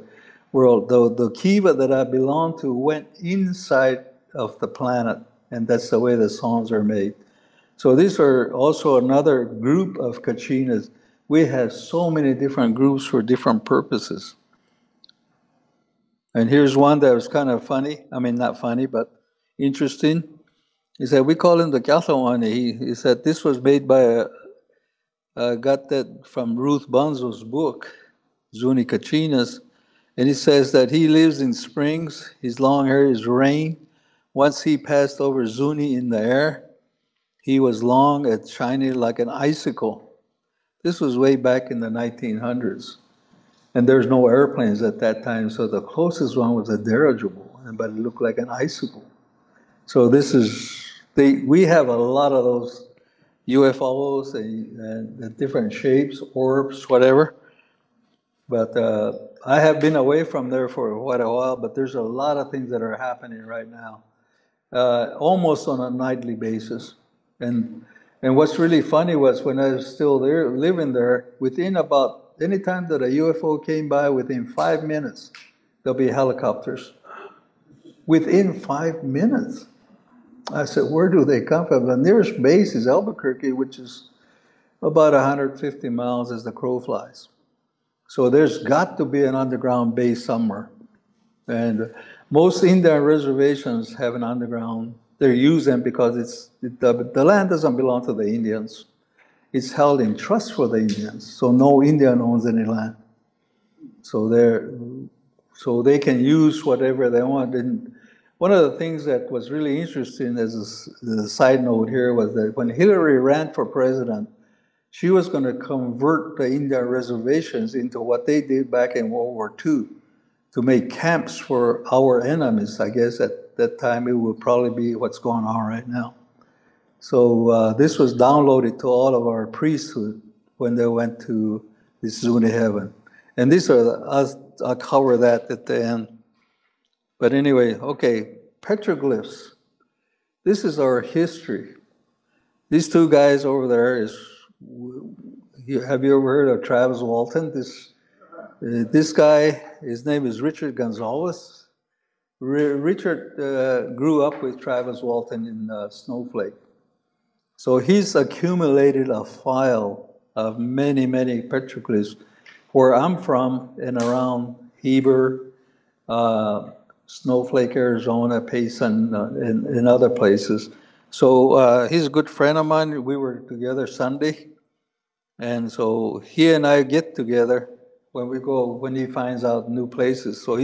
world. The kiva that I belong to went inside of the planet, and that's the way the songs are made. So these are also another group of Kachinas. We have so many different groups for different purposes. And here's one that was kind of funny. I mean, not funny, but interesting. He said, we call him the Kathlawani. He said this was made by got that from Ruth Bunzo's book, Zuni Kachinas. And he says that he lives in Springs. His long hair is rain. Once he passed over Zuni in the air, he was long and shiny like an icicle. This was way back in the 1900s. And there's no airplanes at that time, so the closest one was a dirigible, but it looked like an icicle. So we have a lot of those UFOs and different shapes, orbs, whatever. But I have been away from there for quite a while, but there's a lot of things that are happening right now, almost on a nightly basis. And what's really funny was when I was still there, living there, within about any time that a UFO came by, within 5 minutes, there'll be helicopters. Within 5 minutes. I said, where do they come from? The nearest base is Albuquerque, which is about 150 miles as the crow flies. So there's got to be an underground base somewhere. And most Indian reservations have an underground. They use them because the land doesn't belong to the Indians. It's held in trust for the Indians, so no Indian owns any land. So they can use whatever they want. And one of the things that was really interesting as a side note here was that when Hillary ran for president, she was going to convert the Indian reservations into what they did back in World War II to make camps for our enemies. I guess at that time it would probably be what's going on right now. So this was downloaded to all of our priesthood when they went to this Zuni heaven. And these are I'll cover that at the end. But anyway, okay, petroglyphs. This is our history. These 2 guys over there have you ever heard of Travis Walton? This guy, his name is Richard Gonzalez. Richard grew up with Travis Walton in Snowflake. So he's accumulated a file of many, many petroglyphs where I'm from and around Heber, Snowflake, Arizona, Payson, and other places. So he's a good friend of mine. We were together Sunday. And so he and I get together when he finds out new places. So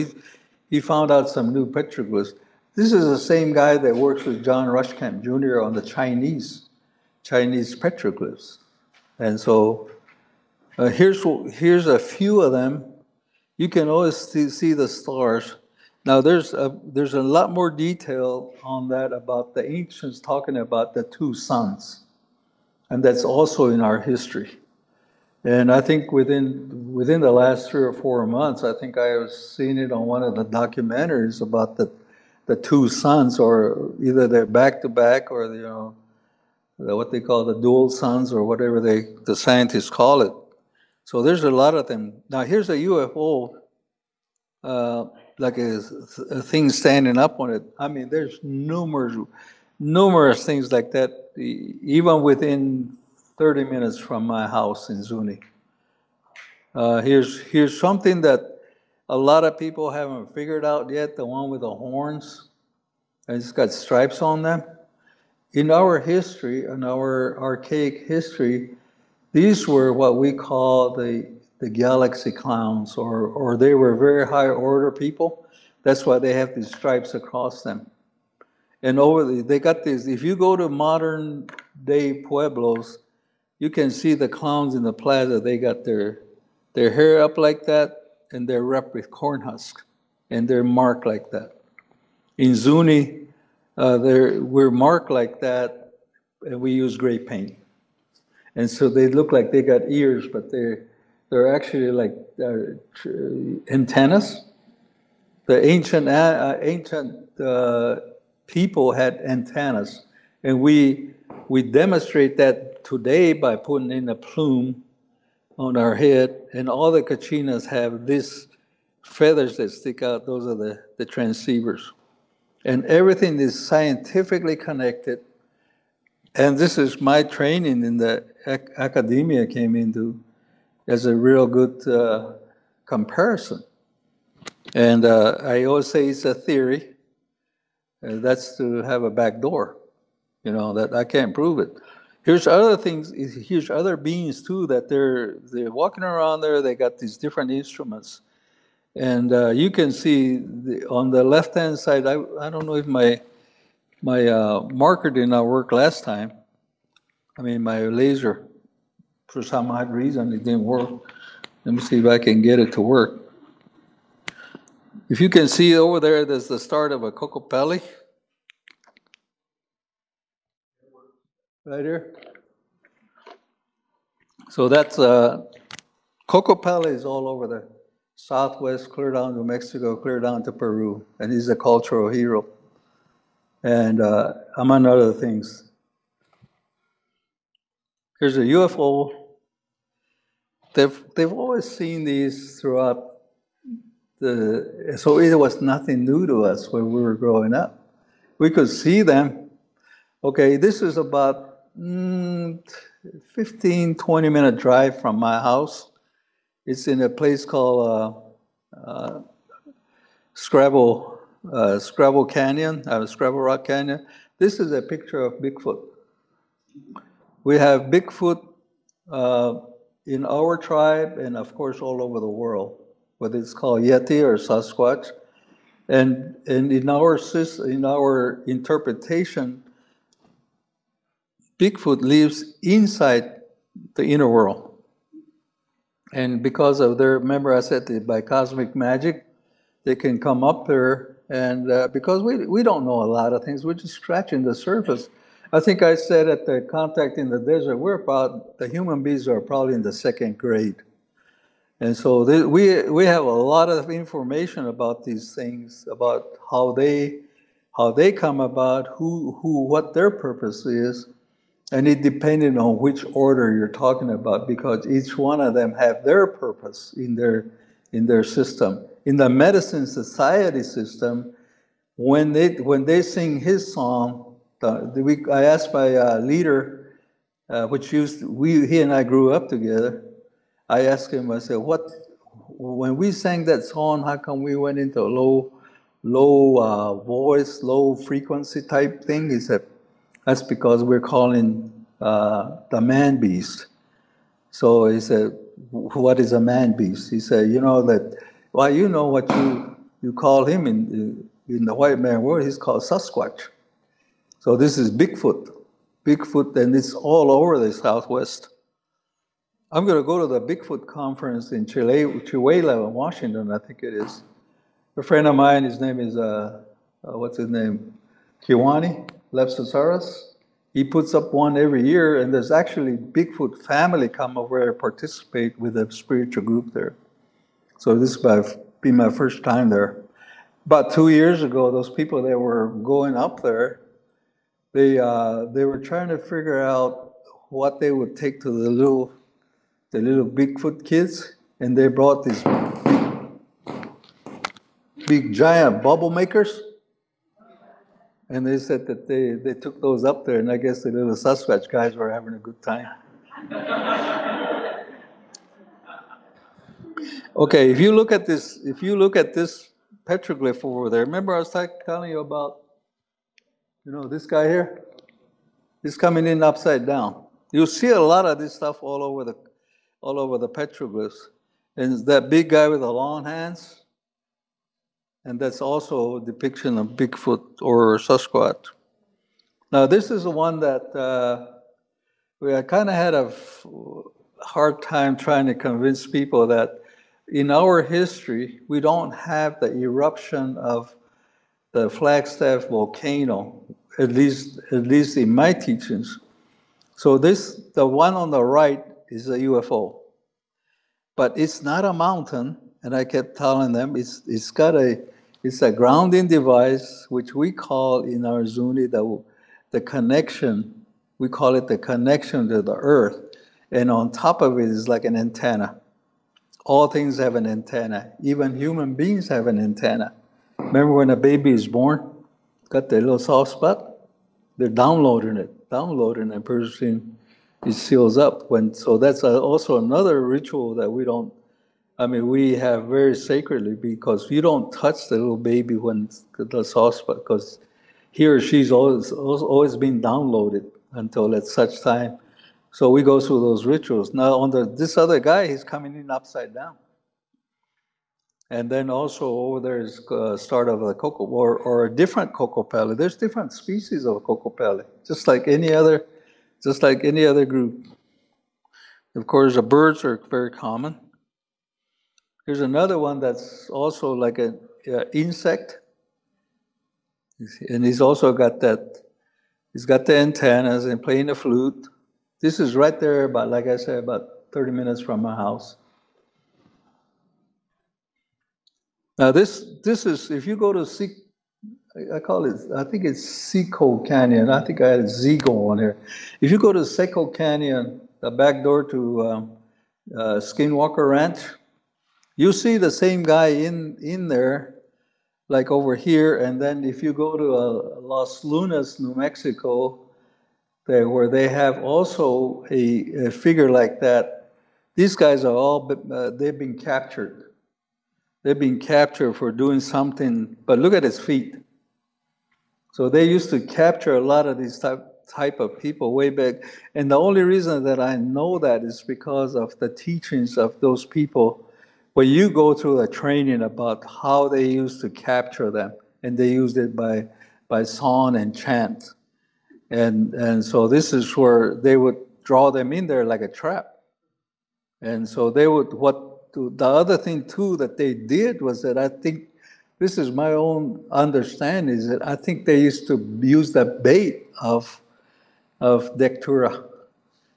he found out some new petroglyphs. This is the same guy that works with John Rushkamp Jr. on the Chinese petroglyphs. And so here's a few of them. You can always see the stars. Now, there's a lot more detail on that about the ancients talking about the two suns, and that's also in our history. And I think within the last 3 or 4 months, I think I was seeing it on one of the documentaries about the two suns, or either they're back to back, or what they call the dual suns, or whatever the scientists call it. So there's a lot of them. Now here's a UFO. Like a thing standing up on it. I mean, there's numerous things like that, even within 30 minutes from my house in Zuni. Here's something that a lot of people haven't figured out yet, the one with the horns, and it's got stripes on them. In our history, in our archaic history, these were what we call the galaxy clowns, or they were very high order people. That's why they have these stripes across them. And they got these, if you go to modern day pueblos, you can see the clowns in the plaza. They got their hair up like that, and they're wrapped with corn husk, and they're marked like that. In Zuni, we're marked like that, and we use gray paint. And so they look like they got ears, but they're actually like antennas. The ancient people had antennas, and we demonstrate that today by putting in a plume on our head, and all the Kachinas have these feathers that stick out. Those are the transceivers, and everything is scientifically connected. And this is my training in the academia came into as a real good comparison. And I always say it's a theory. That's to have a back door, that I can't prove it. Here's other things, here's other beings too, that they're walking around there, they got these different instruments. And you can see on the left-hand side, I don't know if my marker did not work last time. I mean, my laser, for some odd reason, it didn't work. Let me see if I can get it to work. If you can see over there, there's the start of a Kokopelli. Right here. So that's Kokopelli is all over the Southwest, clear down to Mexico, clear down to Peru, and he's a cultural hero. And among other things. Here's a UFO. They've always seen these throughout so it was nothing new to us when we were growing up. We could see them. Okay, this is about 15, 20-minute drive from my house. It's in a place called Scrabble Canyon, Scrabble Rock Canyon. This is a picture of Bigfoot. We have Bigfoot in our tribe and, of course, all over the world, whether it's called Yeti or Sasquatch. And in our interpretation, Bigfoot lives inside the inner world. And because of remember I said that by cosmic magic, they can come up there, and because we don't know a lot of things, we're just scratching the surface. I think I said at the Contact in the Desert, the human beings are probably in the second grade. And so we have a lot of information about these things, about how they come about, what their purpose is, and it depending on which order you're talking about, because each one of them have their purpose in their system. In the medicine society system, when they sing his song, I asked my leader, he and I grew up together. I asked him, I said, when we sang that song, how come we went into a low voice, low frequency type thing? He said, that's because we're calling the man beast. So he said, what is a man beast? He said, you know what you call him in the white man world, he's called Sasquatch. So this is Bigfoot, and it's all over the Southwest. I'm going to go to the Bigfoot conference in Chihuahua, Washington, I think it is. A friend of mine, his name is, what's his name? Kiwani Lepsosaurus. He puts up one every year, and there's actually Bigfoot family come over and participate with a spiritual group there. So this will be my first time there. About 2 years ago, those people that were going up there, they were trying to figure out what they would take to the little Bigfoot kids, and they brought these big giant bubble makers, and they said that they took those up there, and I guess the little Sasquatch guys were having a good time. Okay, if you look at this petroglyph over there, remember I was telling you about, this guy here? He's coming in upside down. You'll see a lot of this stuff all over the petroglyphs. And that big guy with the long hands, and that's also a depiction of Bigfoot or Sasquatch. Now, this is the one that we kind of had a hard time trying to convince people that in our history, we don't have the eruption of the Flagstaff volcano, at least in my teachings. So the one on the right is a UFO. But it's not a mountain, and I kept telling them it's a grounding device, which we call in our Zuni the connection. We call it the connection to the earth, and on top of it is like an antenna. All things have an antenna. Even human beings have an antenna. Remember when a baby is born, got that little soft spot? They're downloading it, and pretty soon it seals up. So that's also another ritual that we have very sacredly, because you don't touch the little baby when the soft spot, because he or she's always been downloaded until at such time. So we go through those rituals. Now this other guy, he's coming in upside down. And then also over there is start of a cocoa, or a different cocopelli. There's different species of cocopelli, just like any other group. Of course, the birds are very common. Here's another one that's also like an insect, and he's also got he's got the antennas and playing the flute. This is right there, like I said, about 30 minutes from my house. Now this is, if you go to I think it's Seco Canyon. I think I had Zigo on here. If you go to Seco Canyon, the back door to Skinwalker Ranch, you see the same guy in there, like over here. And then if you go to Los Lunas, New Mexico, where they have also a figure like that, these guys are all, they've been captured. They've been captured for doing something, but look at his feet. So they used to capture a lot of these type of people way back. And the only reason that I know that is because of the teachings of those people, where you go through a training about how they used to capture them. And they used it by song and chant. And so this is where they would draw them in there like a trap. And so the other thing too that they did was that, I think, this is my own understanding, is that I think they used to use the bait of Dectura.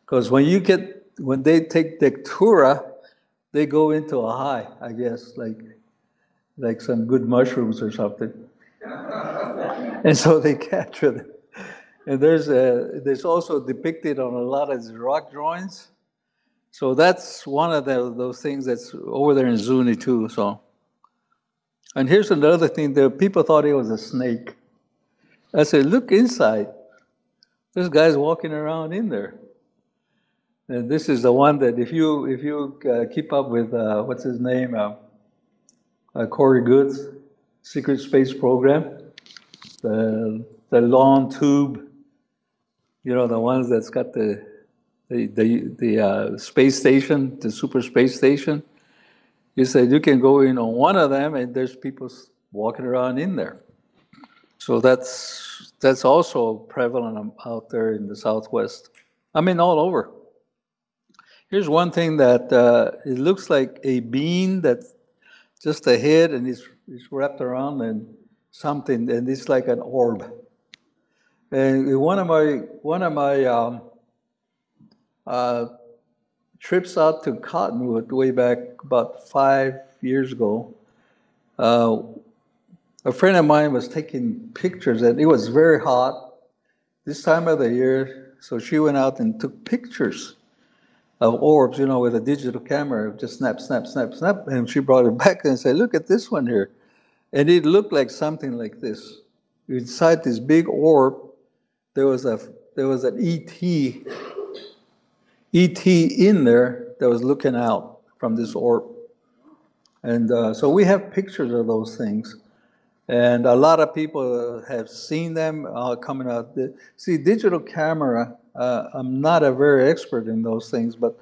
Because when they take Dectura, they go into a high, I guess, like some good mushrooms or something. And so they capture them. And there's also depicted on a lot of rock drawings. So that's one of those things that's over there in Zuni too. So, and here's another thing: the people thought it was a snake. I said, "Look inside. This guy's walking around in there." And this is the one that if you keep up with what's his name, Corey Goode's Secret Space Program, the long tube, the ones that's got the space station, the super space station. He said you can go in on one of them, and there's people walking around in there. So that's also prevalent out there in the Southwest. All over. Here's one thing that it looks like a bean that's just a head, and it's it's wrapped around and something, and it's like an orb. And one of my trips out to Cottonwood way back about 5 years ago, a friend of mine was taking pictures, and it was very hot this time of the year, so she went out and took pictures of orbs, with a digital camera, just snap, snap, snap, snap, and she brought it back and said, look at this one here. And it looked like something like this. Inside this big orb, there was an ET in there that was looking out from this orb. And so we have pictures of those things. And a lot of people have seen them coming out. See, digital camera, I'm not a very expert in those things, but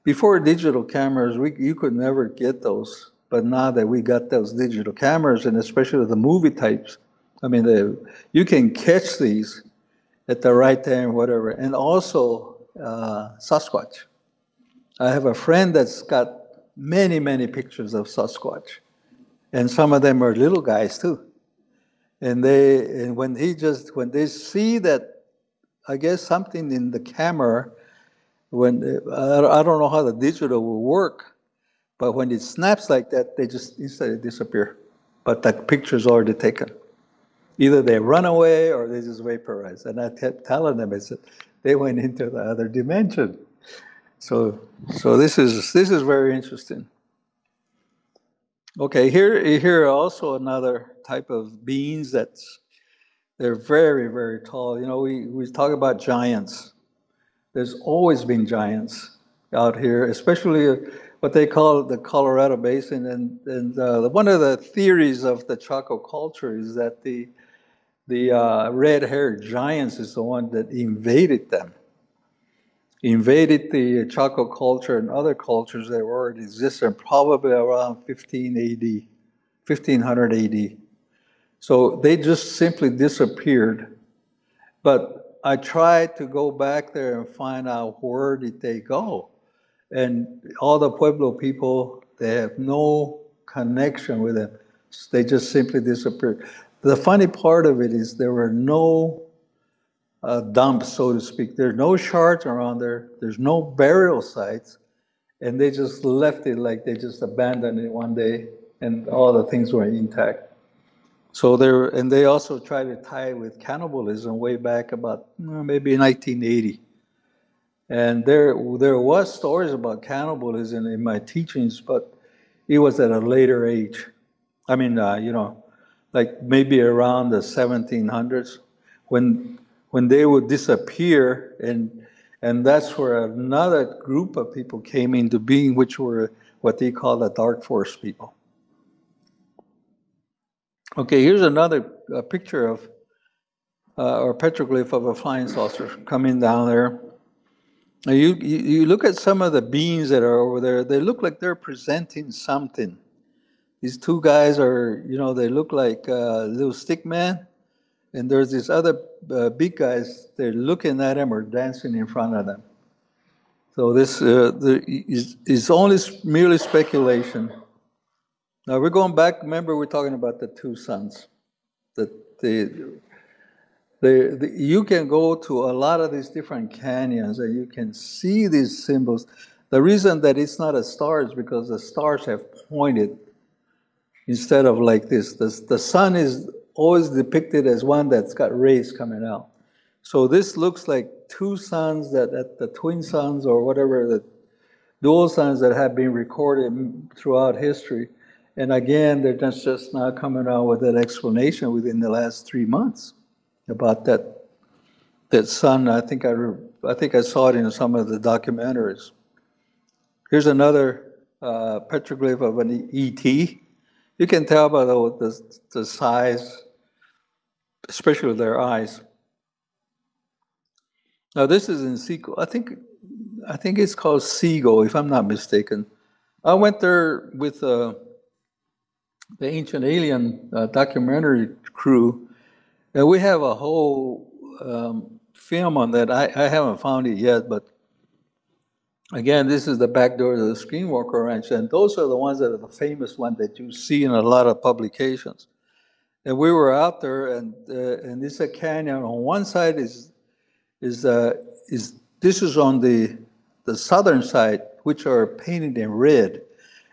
before digital cameras, you could never get those. But now that we got those digital cameras, and especially the movie types, I mean, you can catch these at the right time, whatever. And also Sasquatch. I have a friend that's got many, many pictures of Sasquatch. And some of them are little guys too. And when they see that, I guess something in the camera, I don't know how the digital will work, but when it snaps like that, they just instantly disappear. But that picture's already taken. Either they run away or they just vaporize. And I kept telling them, I said, they went into the other dimension. So this is very interesting. Okay, here are also another type of beings they're very, very tall. We talk about giants. There's always been giants out here, especially what they call the Colorado Basin. And one of the theories of the Chaco culture is that the red-haired giants is the one that invaded the Chaco culture and other cultures that already existed probably around 1500 AD. So they just simply disappeared. But I tried to go back there and find out where did they go. And all the Pueblo people, they have no connection with them. They just simply disappeared. The funny part of it is there were no dumps, so to speak. There's no shards around there. There's no burial sites. And they just left it like they just abandoned it one day, and all the things were intact. So they also tried to tie it with cannibalism way back about maybe 1980. And there was stories about cannibalism in my teachings, but it was at a later age. I mean, like maybe around the 1700s, when they would disappear, and that's where another group of people came into being, which were what they call the dark forest people. Okay, here's another picture of or petroglyph of a flying saucer coming down there. Now you look at some of the beings that are over there. They look like they're presenting something. These two guys are, they look like little stick man, and there's these other big guys. They're looking at them or dancing in front of them. So this is only merely speculation. Now we're going back. Remember, we're talking about the two suns. You can go to a lot of these different canyons and you can see these symbols. The reason that it's not a star is because the stars have pointed instead of like this. The sun is always depicted as one that's got rays coming out. So this looks like two suns the twin suns or whatever, the dual suns that have been recorded throughout history. And again, they're just now coming out with that explanation within the last 3 months about that sun. I think I saw it in some of the documentaries. Here's another petroglyph of an ET. You can tell by the size, especially with their eyes. Now this is in Seco. I think it's called Seago, if I'm not mistaken. I went there with the Ancient Alien documentary crew, and we have a whole film on that. I haven't found it yet, but Again, this is the back door to the Skinwalker Ranch, and those are the ones that are the famous ones that you see in a lot of publications. And we were out there, and this is a canyon. On one side is this is on the southern side, which are painted in red,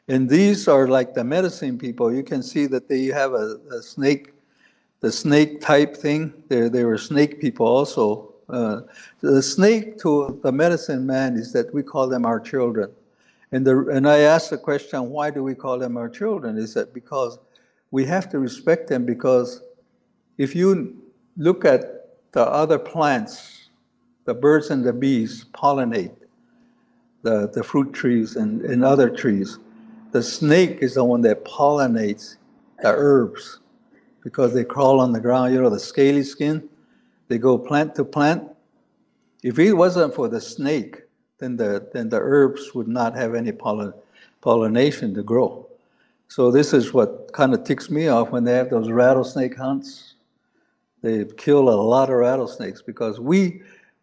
and these are like the medicine people. You can see that they have a snake, the snake type thing. They were snake people also. The snake to the medicine man is that we call them our children. And I asked the question, why do we call them our children? Is that because we have to respect them, because if you look at the other plants, the birds and the bees pollinate the fruit trees and other trees. The snake is the one that pollinates the herbs because they crawl on the ground, the scaly skin. They go plant to plant. If it wasn't for the snake, then the herbs would not have any pollination to grow. So this is what kind of ticks me off when they have those rattlesnake hunts. They kill a lot of rattlesnakes because we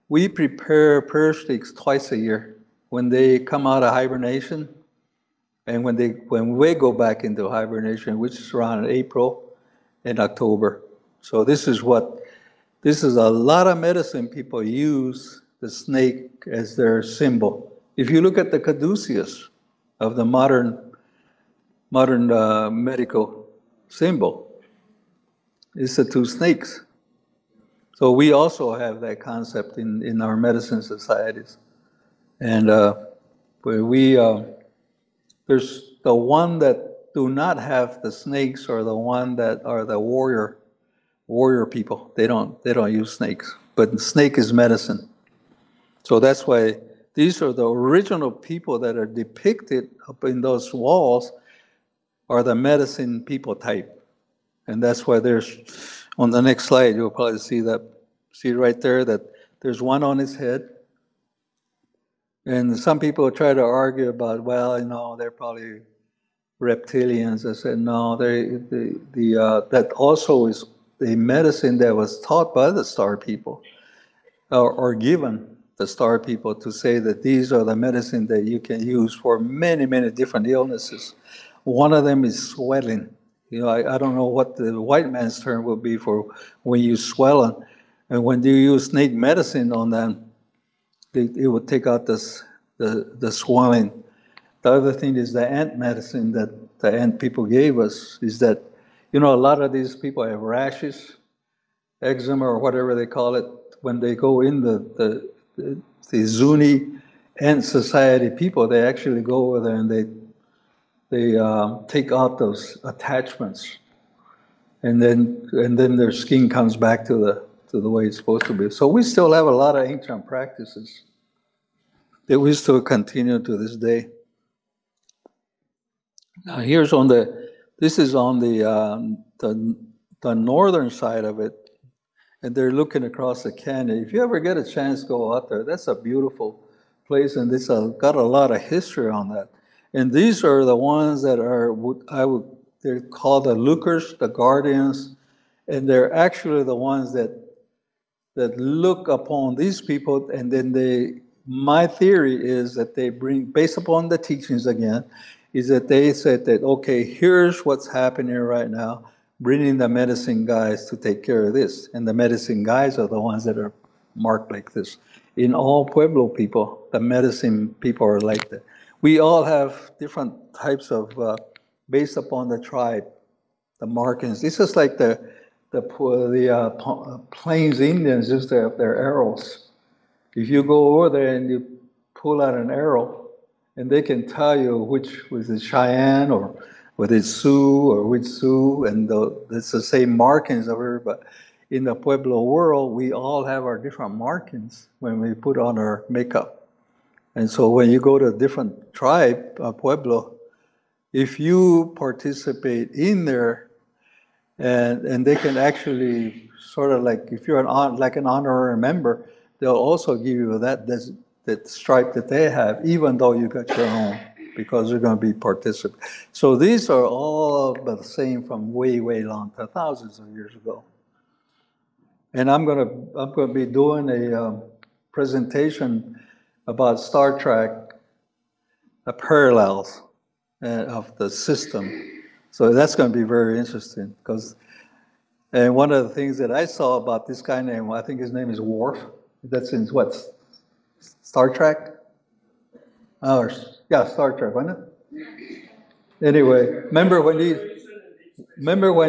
prepare prayer sticks twice a year when they come out of hibernation and when we go back into hibernation, which is around April and October. So this is a lot of medicine people use the snake as their symbol. If you look at the caduceus of the modern medical symbol, it's the two snakes. So we also have that concept in our medicine societies. And there's the one that do not have the snakes are the one that are the warrior people. They don't use snakes, but the snake is medicine. So that's why these are the original people that are depicted up in those walls are the medicine people type. And that's why there's, on the next slide, you'll probably see right there that there's one on his head. And some people try to argue about, well, they're probably reptilians. I said, no, that also is the medicine that was taught by the star people or given the star people to say that these are the medicine that you can use for many, many different illnesses. One of them is swelling. I don't know what the white man's term would be for when you swell. And when you use snake medicine on them, it would take out the swelling. The other thing is the ant medicine that the ant people gave us is that, a lot of these people have rashes, eczema or whatever they call it, when they go in the Zuni ant society people, they actually go over there and they take out those attachments, and then their skin comes back to the way it's supposed to be. So we still have a lot of ancient practices that we still continue to this day. Now this is on the northern side of it, and they're looking across the canyon. If you ever get a chance to go out there, that's a beautiful place, and it's got a lot of history on that. And these are the ones that they're called the lookers, the guardians, and they're actually the ones that look upon these people, and then my theory is that they bring, based upon the teachings again, is that they said that, okay, here's what's happening right now, bringing the medicine guys to take care of this. And the medicine guys are the ones that are marked like this. In all Pueblo people, the medicine people are like that. We all have different types of, based upon the tribe, the markings. It's just like the Plains Indians used to have their arrows. If you go over there and you pull out an arrow, and they can tell you which was it Cheyenne or whether it's Sioux or which Sioux, and it's the same markings of her. But in the Pueblo world, we all have our different markings when we put on our makeup. And so when you go to a different tribe, Pueblo, if you participate in there, and they can actually sort of like, if you're an honorary member, they'll also give you that stripe that they have, even though you got your own, because they're going to be participants. So these are all the same from way, way long, thousands of years ago. And I'm going to be doing a presentation about Star Trek parallels of the system. So that's going to be very interesting because, and one of the things that I saw about this guy named, I think his name is Worf. That's in what, Star Trek? Oh, yeah, Star Trek, wasn't it? Anyway, remember when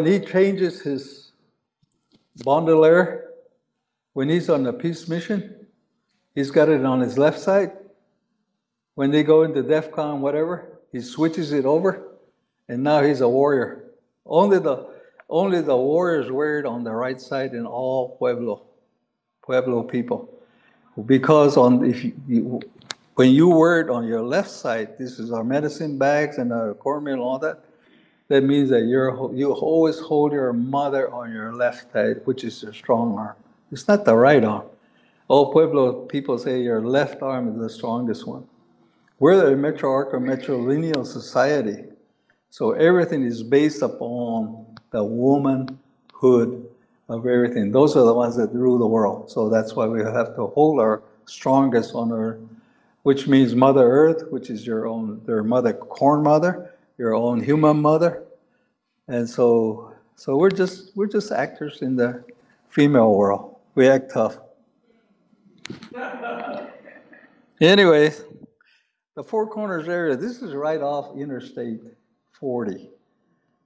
he changes his bandolier when he's on a peace mission? He's got it on his left side. When they go into DEFCON, whatever, he switches it over, and now he's a warrior. Only the warriors wear it on the right side in all Pueblo people, because when you wear it on your left side, this is our medicine bags and our cornmeal and all that. That means that you always hold your mother on your left side, which is your strong arm. It's not the right arm. All Pueblo people say your left arm is the strongest one. We're a matriarchal, matrilineal society, so everything is based upon the womanhood of everything. Those are the ones that rule the world. So that's why we have to hold our strongest on Earth, which means Mother Earth, which is their mother, corn mother, your own human mother, and so we're just actors in the female world. We act tough. Anyway. The Four Corners area, this is right off Interstate 40.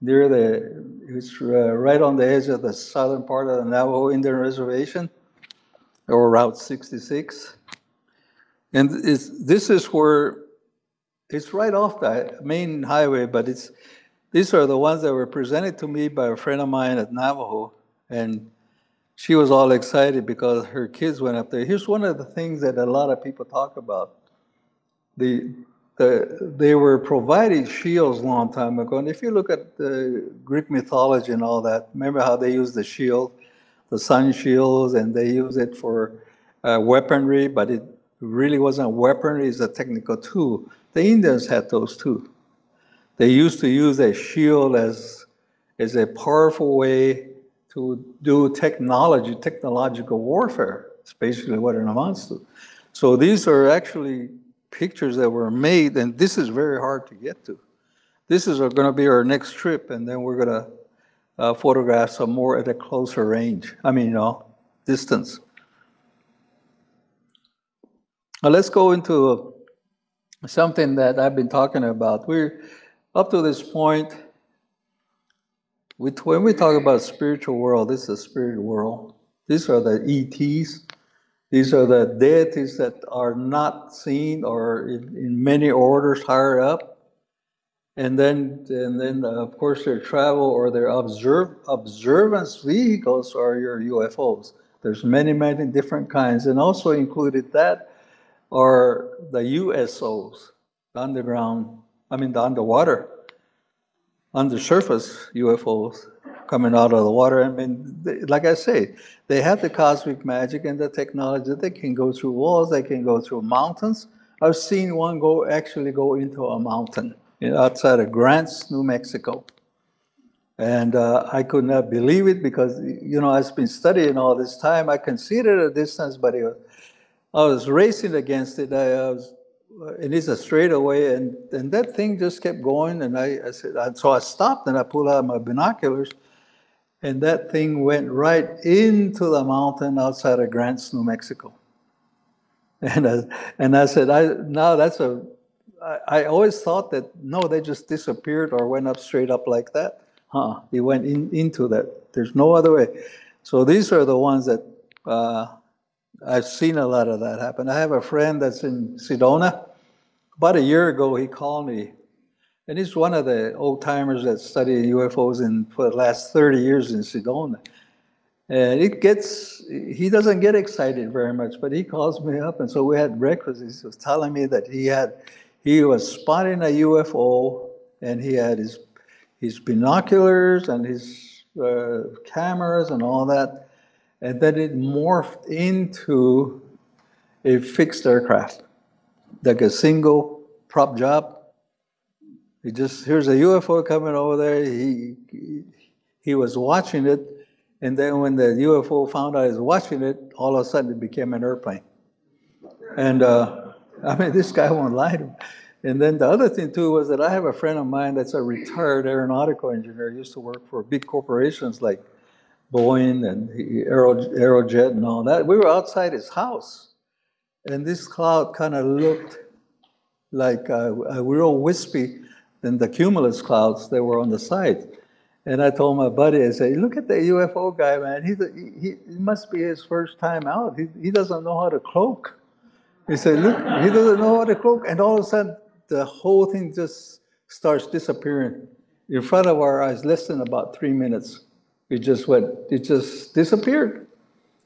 It's right on the edge of the southern part of the Navajo Indian Reservation, or Route 66. And this is where, it's right off the main highway, but these are the ones that were presented to me by a friend of mine at Navajo, and she was all excited because her kids went up there. Here's one of the things that a lot of people talk about. They were providing shields a long time ago, and if you look at the Greek mythology and all that, remember how they used the shield, the sun shields, and they use it for weaponry, but it really wasn't weaponry, it's a technical tool. The Indians had those too. They used to use a shield as a powerful way to do technological warfare. It's basically what it amounts to. So these are actually pictures that were made, and this is very hard to get to. This is going to be our next trip, and then we're going to photograph some more at a closer range. Distance. Now let's go into something that I've been talking about. We're up to this point. When we talk about spiritual world, this is a spirit world. These are the ETs. These are the deities that are not seen or in many orders higher up. And then of course, their travel or their observance vehicles are your UFOs. There's many, many different kinds. And also included that are the USOs, the underwater, undersurface UFOs coming out of the water. I mean, like I say, they have the cosmic magic and the technology. They can go through walls. They can go through mountains. I've seen one actually go into a mountain outside of Grants, New Mexico. And I could not believe it because, I've been studying all this time. I can see it at a distance, but I was racing against it. And it's a straightaway, and that thing just kept going. And so I stopped and I pulled out my binoculars, and that thing went right into the mountain outside of Grants, New Mexico. And I said, I always thought that, no, they just disappeared or went up straight up like that. It went into that. There's no other way. So these are the ones that I've seen a lot of that happen. I have a friend that's in Sedona. About a year ago, he called me, and he's one of the old-timers that study UFOs for the last 30 years in Sedona. And he doesn't get excited very much, but he calls me up, and so we had breakfast. He was telling me that he was spotting a UFO, and he had his binoculars and his cameras and all that, and then it morphed into a fixed aircraft, like a single prop job. Here's a UFO coming over there. He was watching it, and then when the UFO found out he was watching it, all of a sudden it became an airplane. And this guy won't lie to me. And then the other thing too was that I have a friend of mine that's a retired aeronautical engineer. He used to work for big corporations like Boeing and Aerojet and all that. We were outside his house, and this cloud kind of looked like a real wispy than the cumulus clouds that were on the side. And I told my buddy, I said, look at the UFO guy, man. It must be his first time out. He doesn't know how to cloak. He said, look, he doesn't know how to cloak. And all of a sudden, the whole thing just starts disappearing in front of our eyes, less than about 3 minutes. It just disappeared.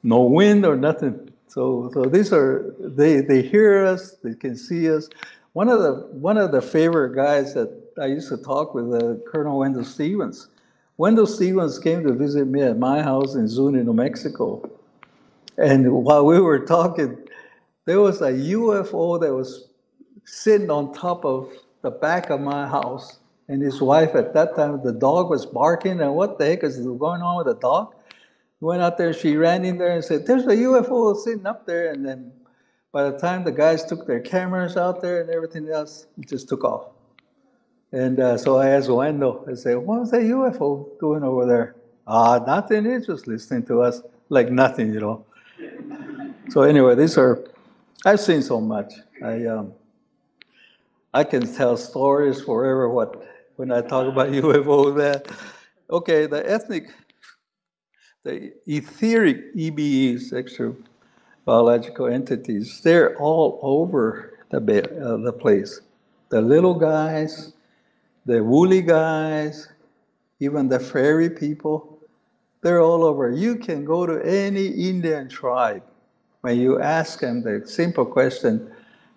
No wind or nothing. So these are, they hear us, they can see us. One of the favorite guys that I used to talk with, Colonel Wendell Stevens. Wendell Stevens came to visit me at my house in Zuni, New Mexico. And while we were talking, there was a UFO that was sitting on top of the back of my house. And his wife at that time, the dog was barking, and what the heck is going on with the dog? Went out there, she ran in there and said, there's a UFO sitting up there. And then by the time the guys took their cameras out there and everything else, it just took off. And so I asked Wendell, I said, what was that UFO doing over there? Nothing, it's just listening to us like nothing, you know. So anyway, I've seen so much. I can tell stories forever when I talk about UFO there. Okay, the etheric EBEs, extra biological entities, they're all over the place. The little guys, the woolly guys, even the fairy people, they're all over. You can go to any Indian tribe. When you ask them the simple question,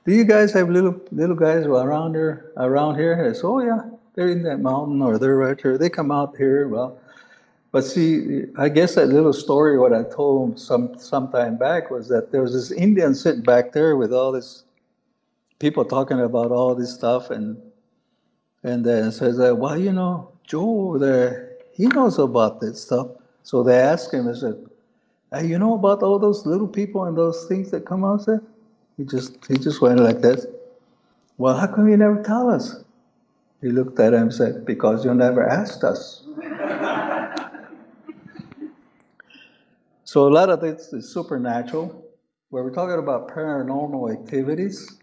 do you guys have little guys around here? They say, oh yeah, they're in that mountain or they're right here. They come out here. Well, but see, I guess that little story what I told some time back was that there was this Indian sitting back there with all this people talking about all this stuff, and then says, well, you know, Joe over there, he knows about this stuff. So they asked him, I said, hey, you know about all those little people and those things that come out there? He just went like this. Well, how come you never tell us? He looked at him and said, because you never asked us. So a lot of this is supernatural. Where we're talking about paranormal activities,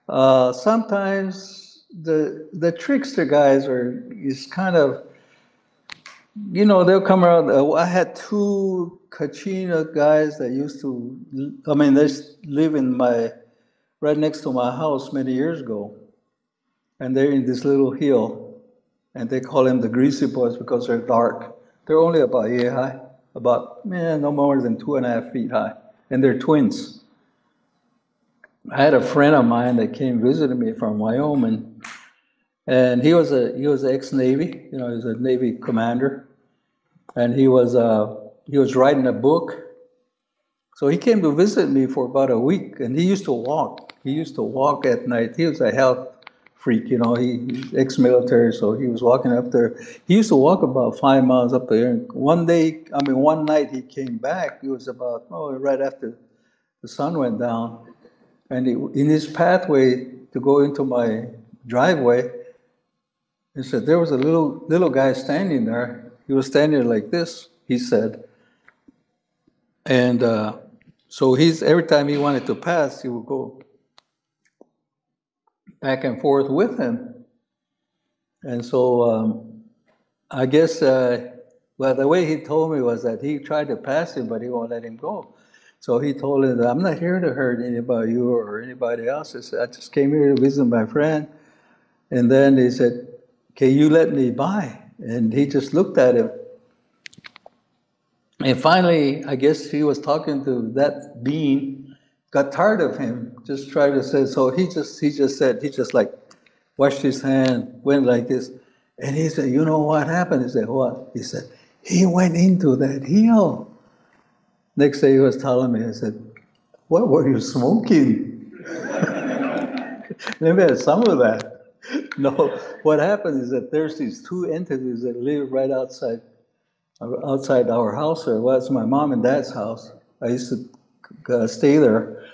sometimes the trickster guys is kind of, you know, they'll come around. I had two Kachina guys that used to, they live right next to my house many years ago. And they're in this little hill, and they call them the Greasy Boys because they're dark. They're only about yay high, no more than 2.5 feet high, and they're twins. I had a friend of mine that came visiting me from Wyoming, and he was ex-Navy, you know, he was a Navy commander, and he was writing a book. So he came to visit me for about a week, and he used to walk. He used to walk at night. He was a health freak, you know, he's ex-military, so he was walking up there. He used to walk about 5 miles up there. And one night he came back. It was about, right after the sun went down. And in his pathway to go into my driveway, he said, there was a little guy standing there. He was standing like this, he said. And so every time he wanted to pass, he would go back and forth with him. And so I guess, the way he told me was that he tried to pass him, but he won't let him go. So he told him, I'm not here to hurt anybody, you or anybody else. He said, I just came here to visit my friend. And then he said, can you let me by? And he just looked at him. And finally, I guess he was talking to that being, got tired of him, just tried to say, so he just like washed his hand, went like this. And he said, you know what happened? He said, what? He said, he went into that hill. Next day he was telling me, I said, what were you smoking? Maybe I had some of that. No, what happened is that there's these two entities that live right outside our house, or well, it's my mom and dad's house. I used to stay there.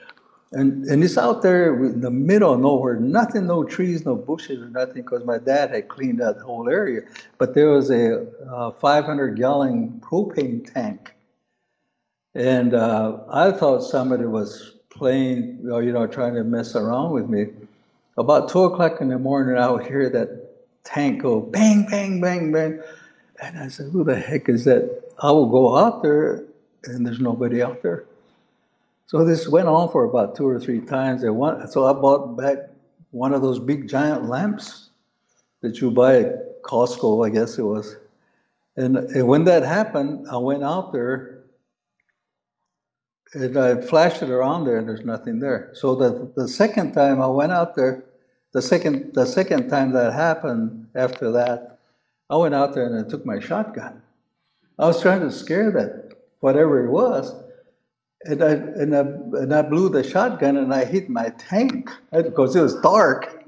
And it's out there in the middle of nowhere, nothing, no trees, no bushes or nothing, because my dad had cleaned that whole area. But there was a 500-gallon propane tank. And I thought somebody was playing, trying to mess around with me. About 2 o'clock in the morning, I would hear that tank go bang, bang, bang, bang. And I said, who the heck is that? I will go out there, and there's nobody out there. So this went on for about 2 or 3 times. So I bought back one of those big giant lamps that you buy at Costco, I guess it was. And when that happened, I went out there and I flashed it around there, and there's nothing there. So the second time I went out there, the second time that happened after that, I went out there and I took my shotgun. I was trying to scare that whatever it was, and I blew the shotgun and I hit my tank because it was dark.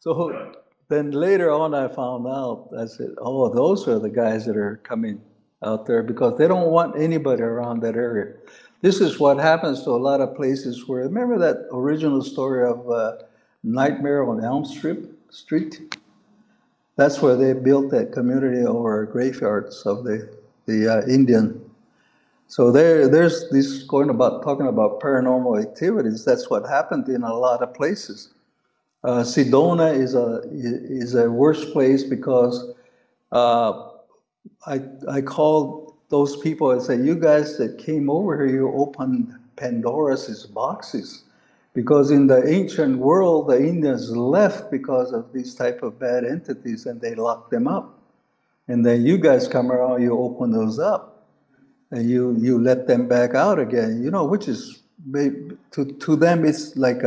So then later on, I found out. I said, "Oh, those are the guys that are coming out there because they don't want anybody around that area." This is what happens to a lot of places where. Remember that original story of Nightmare on Elm Street? That's where they built that community over graveyards of the Indian. So there's this talking about paranormal activities. That's what happened in a lot of places. Sedona is a worse place because I called those people and said, you guys that came over here, you opened Pandora's boxes. Because in the ancient world, the Indians left because of these type of bad entities and they locked them up. And then you guys come around, you open those up and you let them back out again, which is, to them, it's like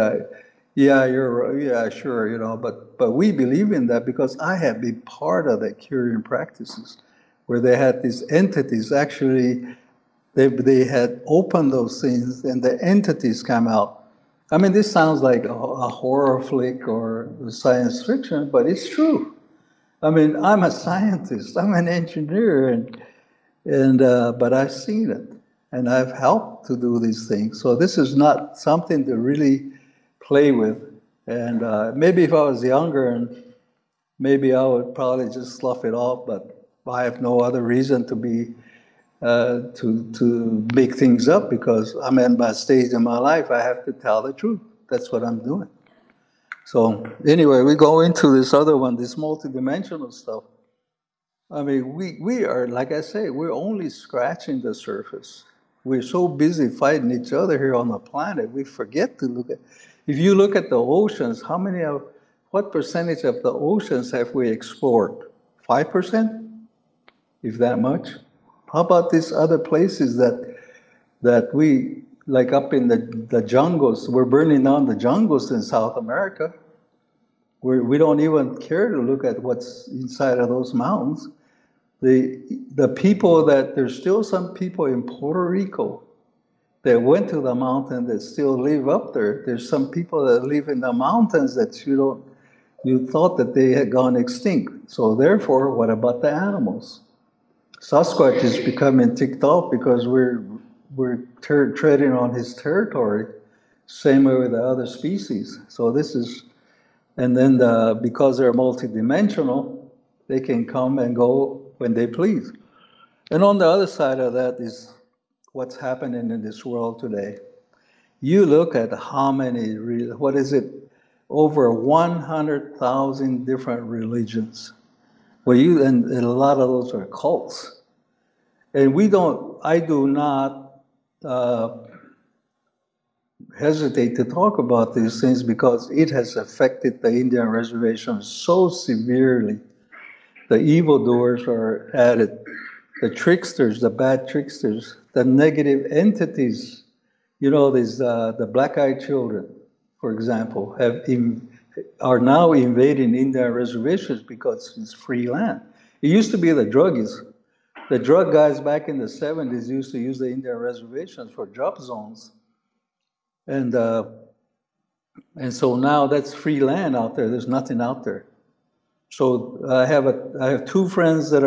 yeah, yeah, sure, but we believe in that because I have been part of the curing practices where they had these entities. Actually, they had opened those things and the entities come out. I mean, this sounds like a horror flick or science fiction, but it's true. I mean, I'm a scientist, I'm an engineer, but I've seen it, and I've helped to do these things. So this is not something to really play with. And maybe if I was younger, and maybe I would probably just slough it off. But I have no other reason to be to make things up because I'm in my stage in my life. I have to tell the truth. That's what I'm doing. So anyway, we go into this other one, this multidimensional stuff. I mean, we are, like I say, we're only scratching the surface. We're so busy fighting each other here on the planet, we forget to look at. If you look at the oceans, what percentage of the oceans have we explored? 5%, if that much. How about these other places that we, like up in the jungles, we're burning down the jungles in South America. We don't even care to look at what's inside of those mountains. The people there's still some people in Puerto Rico that went to the mountain that still live up there. There's some people that live in the mountains that you thought that they had gone extinct. So therefore, what about the animals? Sasquatch is becoming ticked off because we're treading on his territory. Same way with the other species. So this is, and then because they're multidimensional, they can come and go when they please. And on the other side of that is what's happening in this world today. You look at how many, over 100,000 different religions. And a lot of those are cults. And I do not hesitate to talk about these things because it has affected the Indian reservation so severely. The evildoers are at it. The tricksters, the bad tricksters, the negative entities. The black-eyed children, for example, are now invading Indian reservations because it's free land. It used to be the druggies. The drug guys back in the 70s used to use the Indian reservations for drop zones. And so now that's free land out there. There's nothing out there. So I have 2 friends that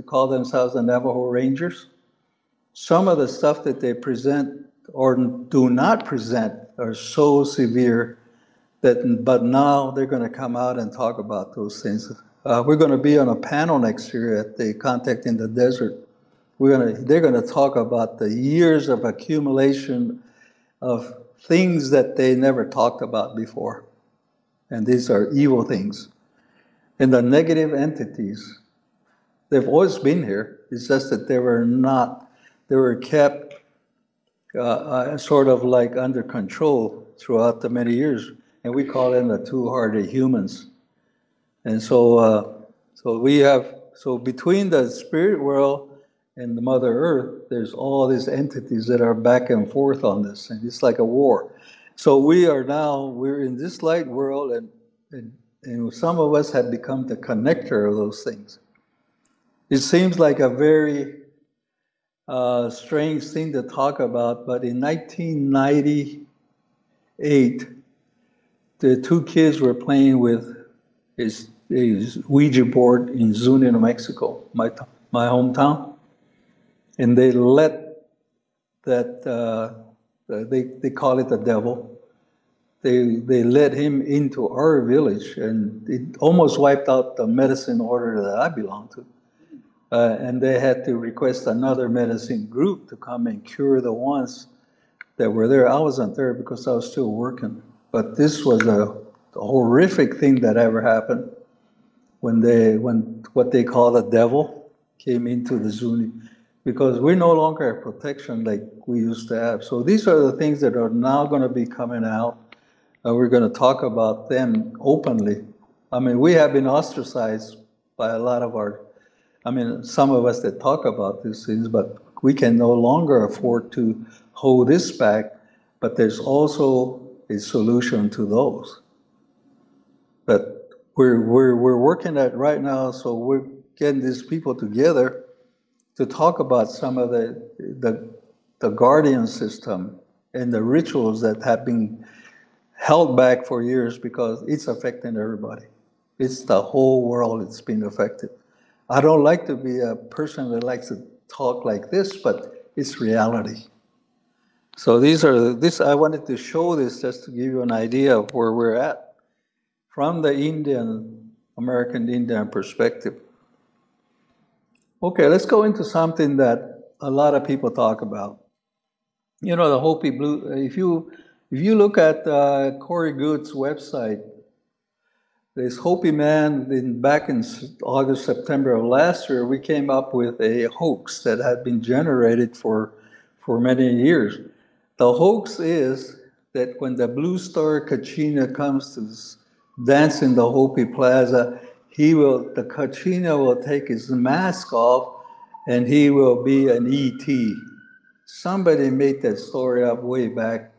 call themselves the Navajo Rangers. Some of the stuff that they present or do not present are so severe that, but now they're going to come out and talk about those things. We're going to be on a panel next year at the Contact in the Desert. They're going to talk about the years of accumulation of things that they never talked about before. And these are evil things. And the negative entities, they've always been here. It's just that they were kept sort of like under control throughout the many years. And we call them the two-hearted humans. And so, so between the spirit world and the Mother Earth, there's all these entities that are back and forth on this, and it's like a war. So we're in this light world, and some of us have become the connector of those things. It seems like a very strange thing to talk about, but in 1998, the two kids were playing with his Ouija board in Zuni, New Mexico, my hometown. And they let that, they call it the devil. They let him into our village, and it almost wiped out the medicine order that I belong to. And they had to request another medicine group to come and cure the ones that were there. I wasn't there because I was still working. But this was a horrific thing that ever happened when what they call the devil came into the Zuni, because we no longer have protection like we used to have. So these are the things that are now going to be coming out. We're going to talk about them openly. I mean, we have been ostracized by a lot of some of us that talk about these things, but we can no longer afford to hold this back. But there's also a solution to those. But we're working at right now, so we're getting these people together to talk about some of the guardian system and the rituals that have been held back for years because it's affecting everybody. It's the whole world that's been affected. I don't like to be a person that likes to talk like this, but it's reality. So I wanted to show this just to give you an idea of where we're at from the American Indian perspective. Okay, let's go into something that a lot of people talk about. You know, the Hopi Blue. If you look at Corey Goode's website, this Hopi man, back in August, September of last year, we came up with a hoax that had been generated for many years. The hoax is that when the Blue Star Kachina comes to dance in the Hopi Plaza, the Kachina will take his mask off and he will be an ET. Somebody made that story up way back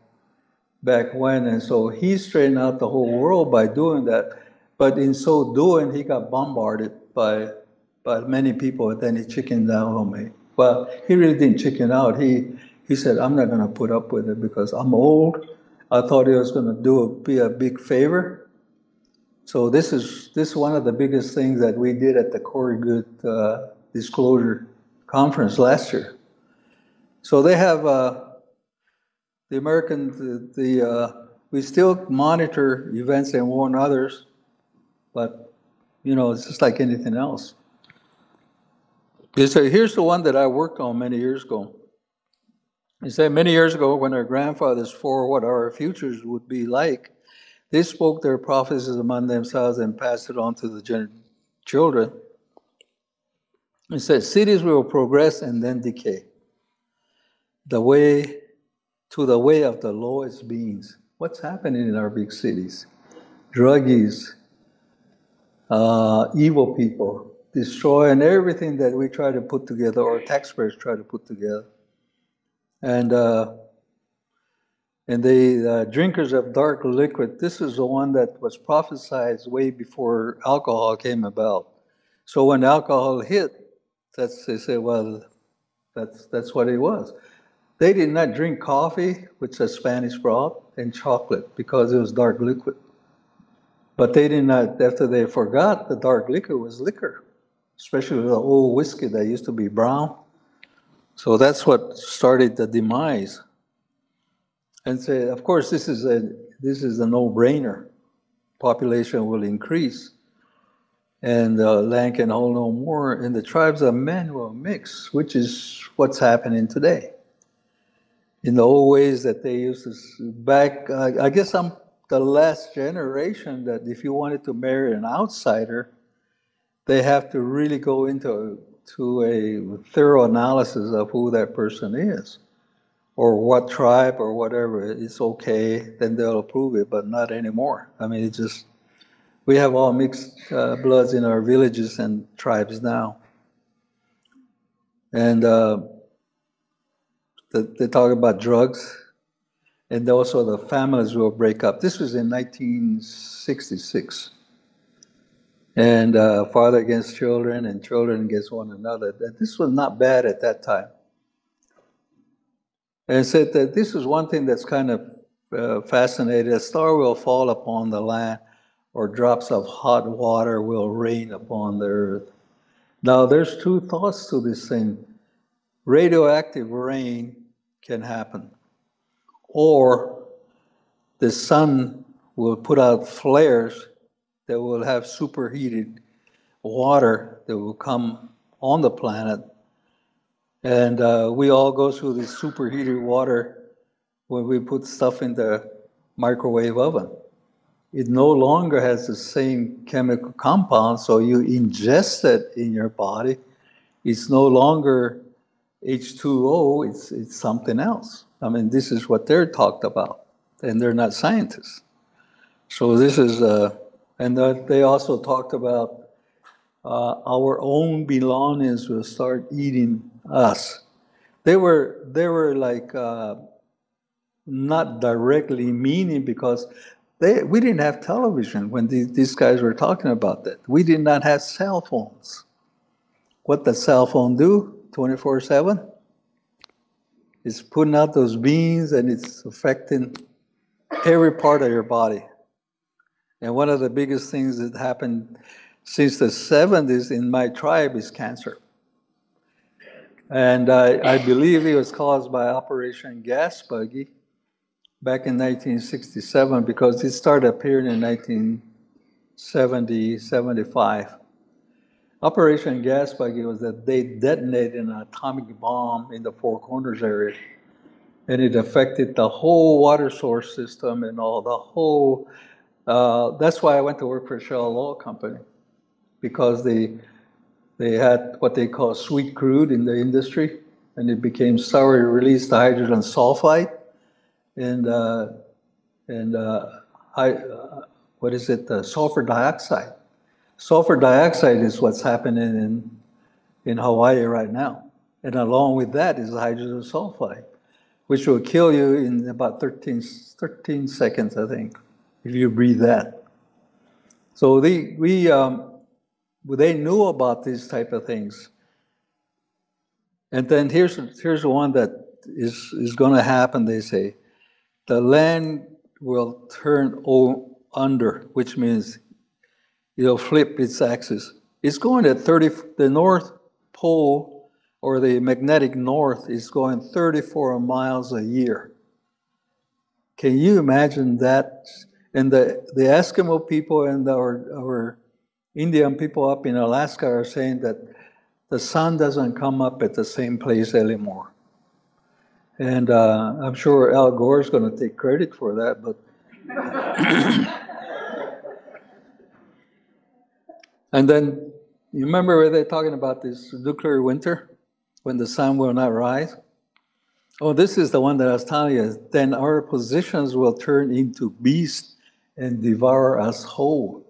when, and so he straightened out the whole world by doing that. But in so doing, he got bombarded by many people, and then he chickened out on me. Well, he really didn't chicken out. He said, I'm not going to put up with it because I'm old. I thought he was going to be a big favor. So this is one of the biggest things that we did at the Corey Good Disclosure Conference last year. So they have the Americans, we still monitor events and warn others, but it's just like anything else. Here's the one that I worked on many years ago. He said many years ago, when our grandfathers foresaw what our futures would be like, they spoke their prophecies among themselves and passed it on to the children. It said, cities will progress and then decay. The way of the lowest beings. What's happening in our big cities? Druggies, evil people, destroying everything that we try to put together, or taxpayers try to put together. And the drinkers of dark liquid, this is the one that was prophesied way before alcohol came about. So when alcohol hit, they say, well, that's what it was. They did not drink coffee, which is Spanish broth, and chocolate because it was dark liquid. But they did not, after they forgot the dark liquor was liquor, especially the old whiskey that used to be brown. So that's what started the demise. and say, of course, this is a no-brainer. Population will increase, and land can hold no more, and the tribes of men will mix, which is what's happening today. In the old ways that they used to back, I guess I'm the last generation that if you wanted to marry an outsider, they have to really go into a thorough analysis of who that person is, or what tribe or whatever. It's okay, then they'll approve it, but not anymore. I mean, it's just, we have all mixed bloods in our villages and tribes now. And they talk about drugs, and also the families will break up. This was in 1966. And father against children and children against one another. This was not bad at that time. And said that this is one thing that's kind of fascinating. A star will fall upon the land, or drops of hot water will rain upon the earth. Now, there's two thoughts to this thing. Radioactive rain can happen, or the sun will put out flares that will have superheated water that will come on the planet. And we all go through this superheated water when we put stuff in the microwave oven. It no longer has the same chemical compound, so you ingest it in your body. It's no longer H2O, it's something else. I mean, this is what they're talked about, and they're not scientists. So this is, and they also talked about our own belongings will start eating us. They were like not directly meaning, because we didn't have television when these guys were talking about that. We did not have cell phones. What does cell phone do 24/7? It's putting out those beams, and it's affecting every part of your body. And one of the biggest things that happened since the 70s in my tribe is cancer. And I believe it was caused by Operation Gas Buggy back in 1967, because it started appearing in 1970, 75. Operation Gas Buggy was that they detonated an atomic bomb in the Four Corners area, and it affected the whole water source system and all the whole. That's why I went to work for Shell Oil Company, because they had what they call sweet crude in the industry, and it became sour. It released the hydrogen sulfide, and sulfur dioxide. Sulfur dioxide is what's happening in Hawaii right now. And along with that is the hydrogen sulfide, which will kill you in about 13 seconds, I think, if you breathe that. So they knew about these type of things. And then here's the one that is going to happen, they say. The land will turn under, which means it'll flip its axis. It's going at the North Pole, or the magnetic north, is going 34 miles a year. Can you imagine that? And the Eskimo people and our Indian people up in Alaska are saying that the sun doesn't come up at the same place anymore. And I'm sure Al Gore is going to take credit for that, but and then you remember where they're talking about this nuclear winter, when the sun will not rise? Oh, this is the one that I was telling you. Then our positions will turn into beasts and devour us whole.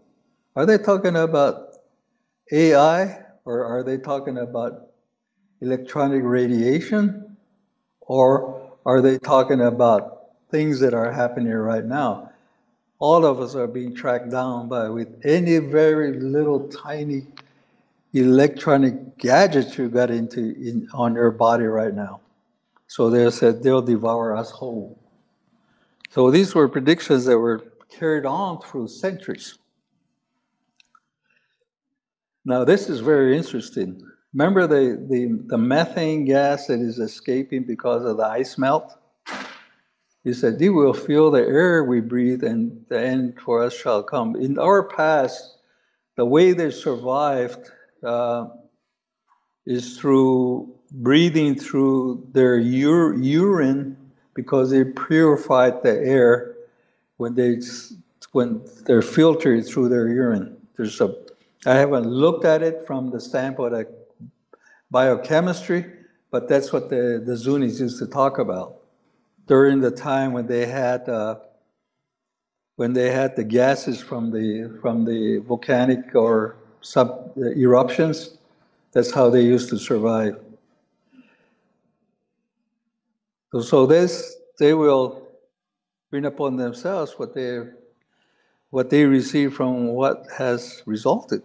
Are they talking about AI, or are they talking about electronic radiation, or are they talking about things that are happening right now? All of us are being tracked down with any very little tiny electronic gadgets you got on your body right now. So they said they'll devour us whole. So these were predictions that were carried on through centuries. Now this is very interesting. Remember the methane gas that is escaping because of the ice melt? He said, "They will feel the air we breathe, and the end for us shall come." In our past, the way they survived is through breathing through their urine, because they purified the air when they're filtered through their urine. I haven't looked at it from the standpoint of biochemistry, but that's what the Zunis used to talk about during the time when they had the gases from the volcanic or eruptions. That's how they used to survive. So they will bring upon themselves what they receive from what has resulted.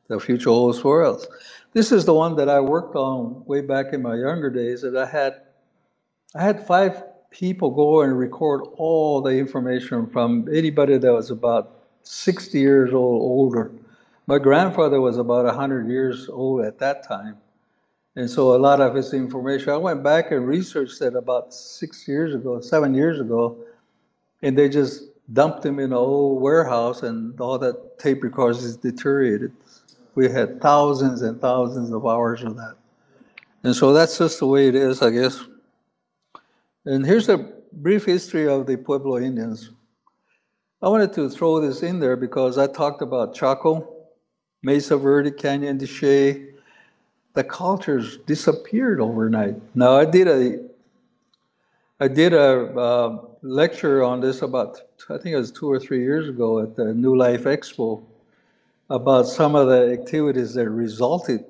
The future holds for us. This is the one that I worked on way back in my younger days. That I had 5 people go and record all the information from anybody that was about 60 years old older. My grandfather was about 100 years old at that time. And so a lot of his information, I went back and researched it about 7 years ago, and they just dumped him in an old warehouse, and all that tape recorders is deteriorated. We had thousands and thousands of hours of that. And so that's just the way it is, I guess. And here's a brief history of the Pueblo Indians. I wanted to throw this in there because I talked about Chaco, Mesa Verde, Canyon de Chelly. The cultures disappeared overnight. Now, I did a lecture on this about, I think it was 2 or 3 years ago at the New Life Expo, about some of the activities that resulted,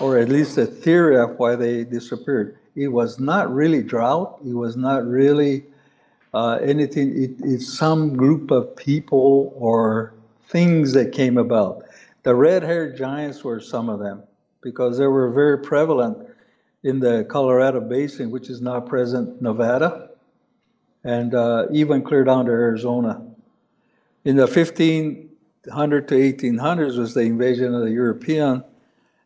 or at least a theory of why they disappeared. It was not really drought. It was not really anything. It's some group of people or things that came about. The red-haired giants were some of them, because they were very prevalent in the Colorado Basin, which is now present Nevada, and even clear down to Arizona. In the 1500 to 1800s was the invasion of the European,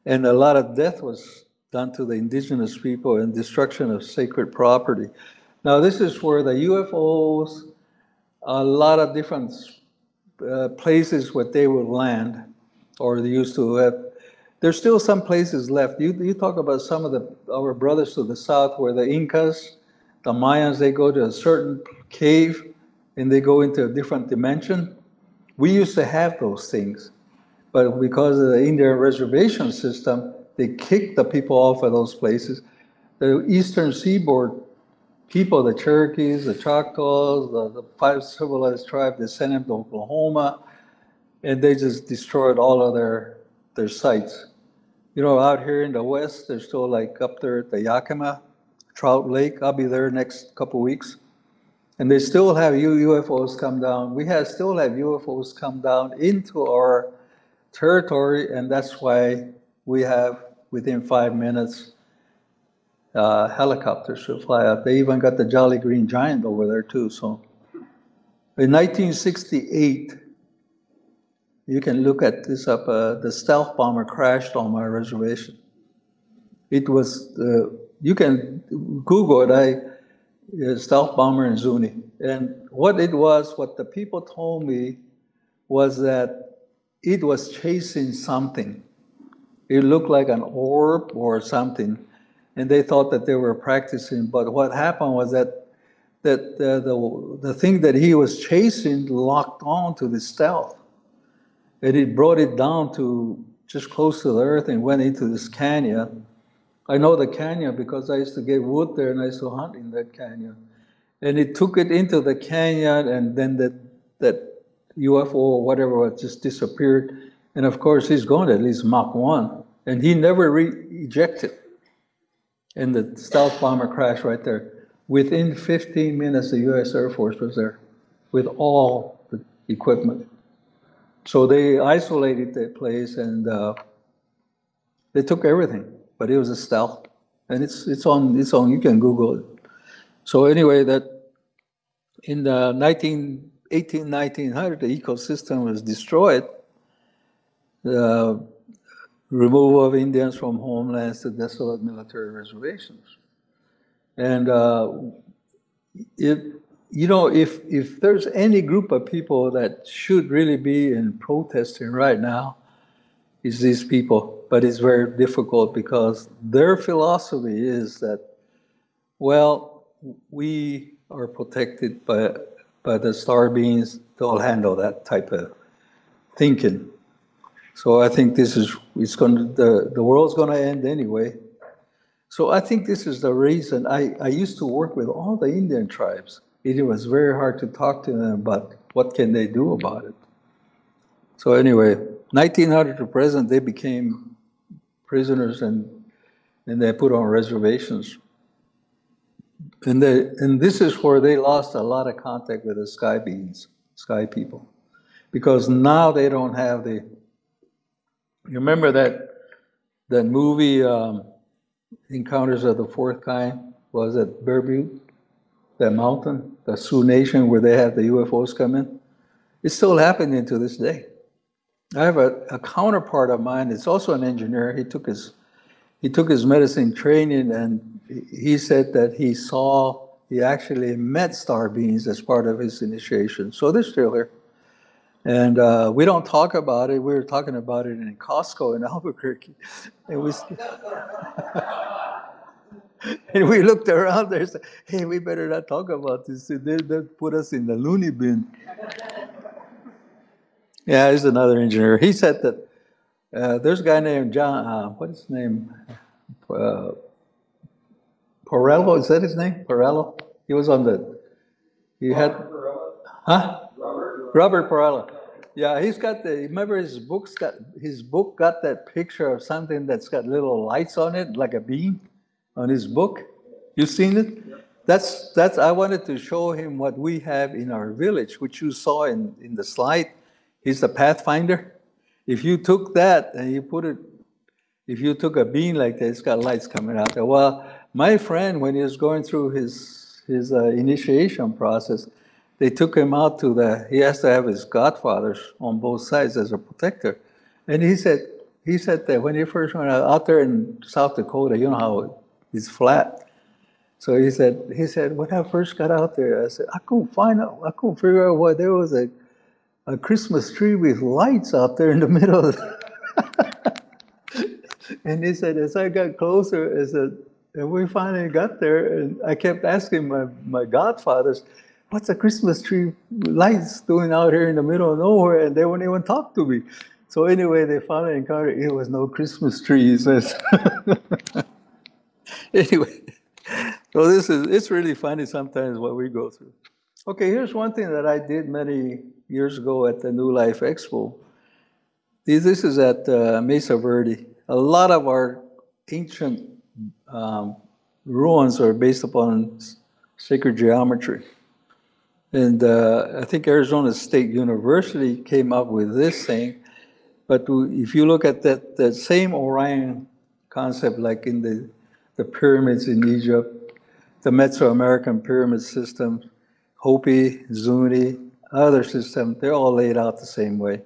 and a lot of death was done to the indigenous people and destruction of sacred property. Now, this is where the UFOs, a lot of different places where they would land, or they used to have. There's still some places left. You talk about some of our brothers to the south, where the Incas, the Mayans, they go to a certain cave and they go into a different dimension. We used to have those things, but because of the Indian reservation system, they kicked the people off of those places. The eastern seaboard people, the Cherokees, the Choctaws, the 5 civilized tribes, they sent them to Oklahoma, and they just destroyed all of their sites. You know, out here in the west, they're still like up there at the Yakima, Trout Lake. I'll be there next couple weeks. And they still have UFOs come down. Still have UFOs come down into our territory, and that's why we have, within 5 minutes, helicopters to fly out. They even got the Jolly Green Giant over there too. So, in 1968, you can look at this up. The stealth bomber crashed on my reservation. It was you can Google it. Stealth bomber in Zuni, and what the people told me was that it was chasing something. It looked like an orb or something, and they thought that they were practicing. But what happened was that the thing that he was chasing locked on to the stealth, and it brought it down to just close to the earth and went into this canyon. I know the canyon because I used to get wood there and I used to hunt in that canyon. And it took it into the canyon, and then that UFO or whatever just disappeared. And of course, he's going at least Mach 1, and he never re-ejected. And the stealth bomber crashed right there. Within 15 minutes, the U.S. Air Force was there with all the equipment. So they isolated that place, and they took everything, but it was a stealth. And it's on, you can Google it. So anyway, that in the 1900, the ecosystem was destroyed. The removal of Indians from homelands to desolate military reservations. And if if there's any group of people that should really be in protesting right now, it's these people. But it's very difficult because their philosophy is that, well, we are protected by the star beings. They'll handle that type of thinking. So I think it's going to, the world's going to end anyway. So I think this is the reason. I used to work with all the Indian tribes. It was very hard to talk to them about what can they do about it. So anyway, 1900 to present, they became prisoners and they put on reservations. And this is where they lost a lot of contact with the sky beings, sky people. Because now they don't have the, you remember that movie, Encounters of the Fourth Kind, was at Bear Butte, that mountain, the Sioux Nation, where they had the UFOs come in? It's still happening to this day. I have a counterpart of mine. It's also an engineer. He took his medicine training, and he said that he actually met star beings as part of his initiation. So they're still here. And we don't talk about it. We were talking about it in Costco in Albuquerque. And we looked around there and said, hey, we better not talk about this. They'll put us in the loony bin. Yeah, he's another engineer. He said that there's a guy named John, what's his name? Porello, is that his name? Porello? He was on he had, huh? Robert Porello. Yeah, he's got remember his book got that picture of something that's got little lights on it, like a beam on his book. You seen it? That's I wanted to show him what we have in our village, which you saw in the slide. He's the Pathfinder. If you took that and if you took a beam like that, it's got lights coming out there. Well, my friend, when he was going through his initiation process, they took him out he has to have his godfathers on both sides as a protector. And he said that when he first went out there in South Dakota, you know how it's flat. So he said, when I first got out there, I said, I couldn't figure out why there was a Christmas tree with lights out there in the middle of And he said, as I got closer, and we finally got there, and I kept asking my godfathers, what's a Christmas tree lights doing out here in the middle of nowhere? And they wouldn't even talk to me. So anyway, they finally encountered it was no Christmas tree, he says. Anyway, so it's really funny sometimes what we go through. Okay, here's one thing that I did many years ago at the New Life Expo. This is at Mesa Verde. A lot of our ancient ruins are based upon sacred geometry. And I think Arizona State University came up with this thing. But if you look at that same Orion concept, like in the pyramids in Egypt, the Mesoamerican pyramid system, Hopi, Zuni, other systems, they're all laid out the same way.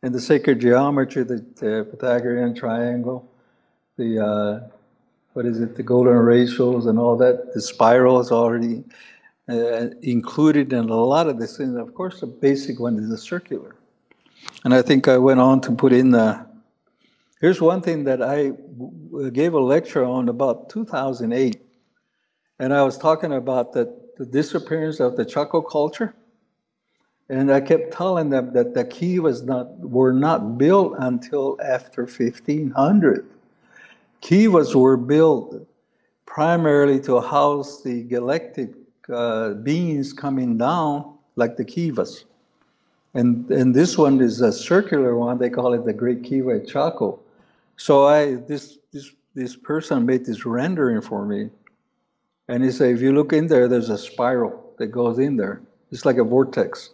And the sacred geometry, the Pythagorean triangle, the golden ratios and all that, the spiral is already included in a lot of this. And of course, the basic one is the circular. And I think I went on to put in here's one thing that I gave a lecture on about 2008. And I was talking about the disappearance of the Chaco culture. And I kept telling them that the kivas were not built until after 1500. Kivas were built primarily to house the galactic beings coming down, like the kivas. And this one is a circular one. They call it the Great Kiva at Chaco. So this person made this rendering for me. And he said, if you look in there, there's a spiral that goes in there. It's like a vortex.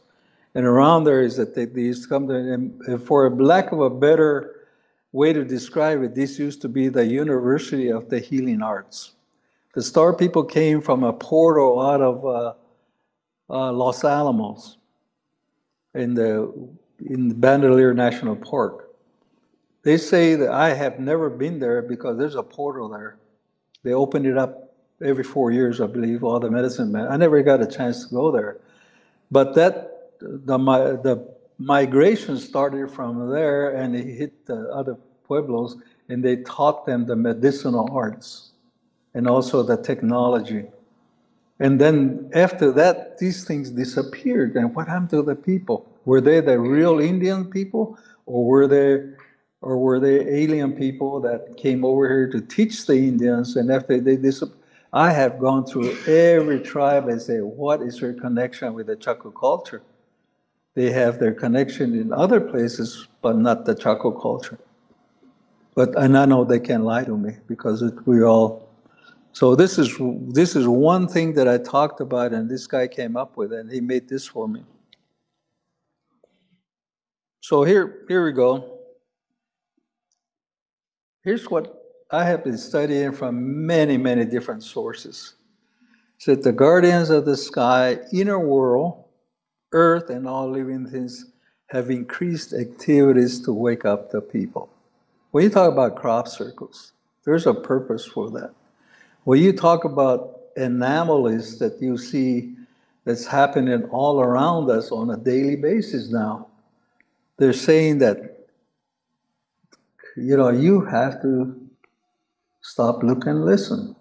And around there is that they used to come there, and for lack of a better way to describe it, this used to be the University of the Healing Arts. The star people came from a portal out of Los Alamos in the Bandelier National Park. They say that I have never been there because there's a portal there. They opened it up every 4 years, I believe, all the medicine men. I never got a chance to go there. But the migration started from there, and it hit the other pueblos, and they taught them the medicinal arts and also the technology. And then after that, these things disappeared. And what happened to the people? Were they the real Indian people, or were they alien people that came over here to teach the Indians? And after they disappeared, I have gone through every tribe and say, what is their connection with the Chaco culture? They have their connection in other places, but not the Chaco culture. And I know they can't lie to me because we all. So this is one thing that I talked about, and this guy came up with, and he made this for me. So here we go. Here's what I have been studying from many, many different sources. It said the guardians of the sky, inner world, earth, and all living things have increased activities to wake up the people. When you talk about crop circles, there's a purpose for that. When you talk about anomalies that you see that's happening all around us on a daily basis now, they're saying that, you have to stop, look, and listen.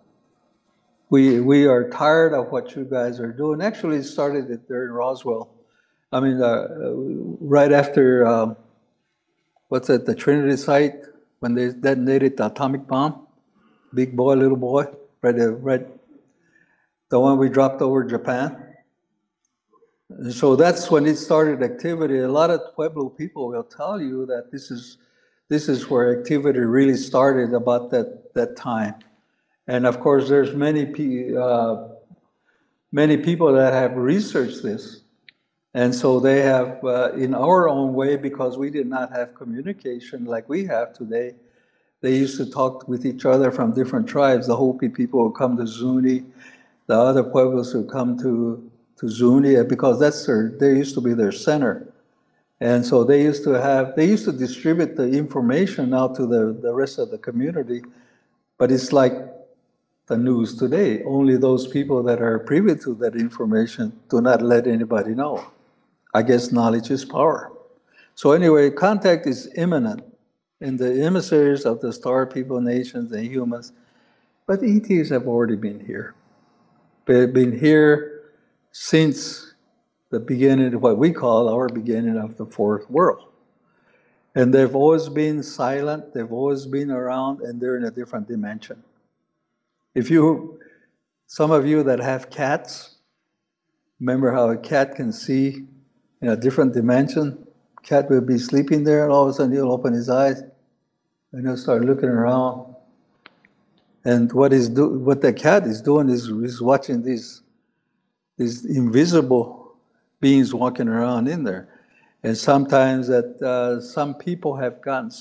We are tired of what you guys are doing. Actually, it started there in Roswell. I mean, right after, the Trinity site, when they detonated the atomic bomb, big boy, little boy, right, the one we dropped over Japan. And so that's when it started activity. A lot of Pueblo people will tell you that this is where activity really started about that time. And of course, there's many people that have researched this. And so they have, in our own way, because we did not have communication like we have today, they used to talk with each other from different tribes. The Hopi people would come to Zuni, the other Pueblos would come to Zuni, because they used to be their center. And so they used to distribute the information out to the rest of the community, but it's like the news today. Only those people that are privy to that information do not let anybody know. I guess knowledge is power. So anyway, contact is imminent in the emissaries of the star people, nations, and humans, but ETs have already been here. They've been here since the beginning of what we call our beginning of the fourth world. And they've always been silent, they've always been around, and they're in a different dimension. Some of you that have cats, remember how a cat can see in a different dimension? Cat will be sleeping there, and all of a sudden he'll open his eyes, and he'll start looking around. And what the cat is doing is watching these invisible beings walking around in there. And sometimes some people have got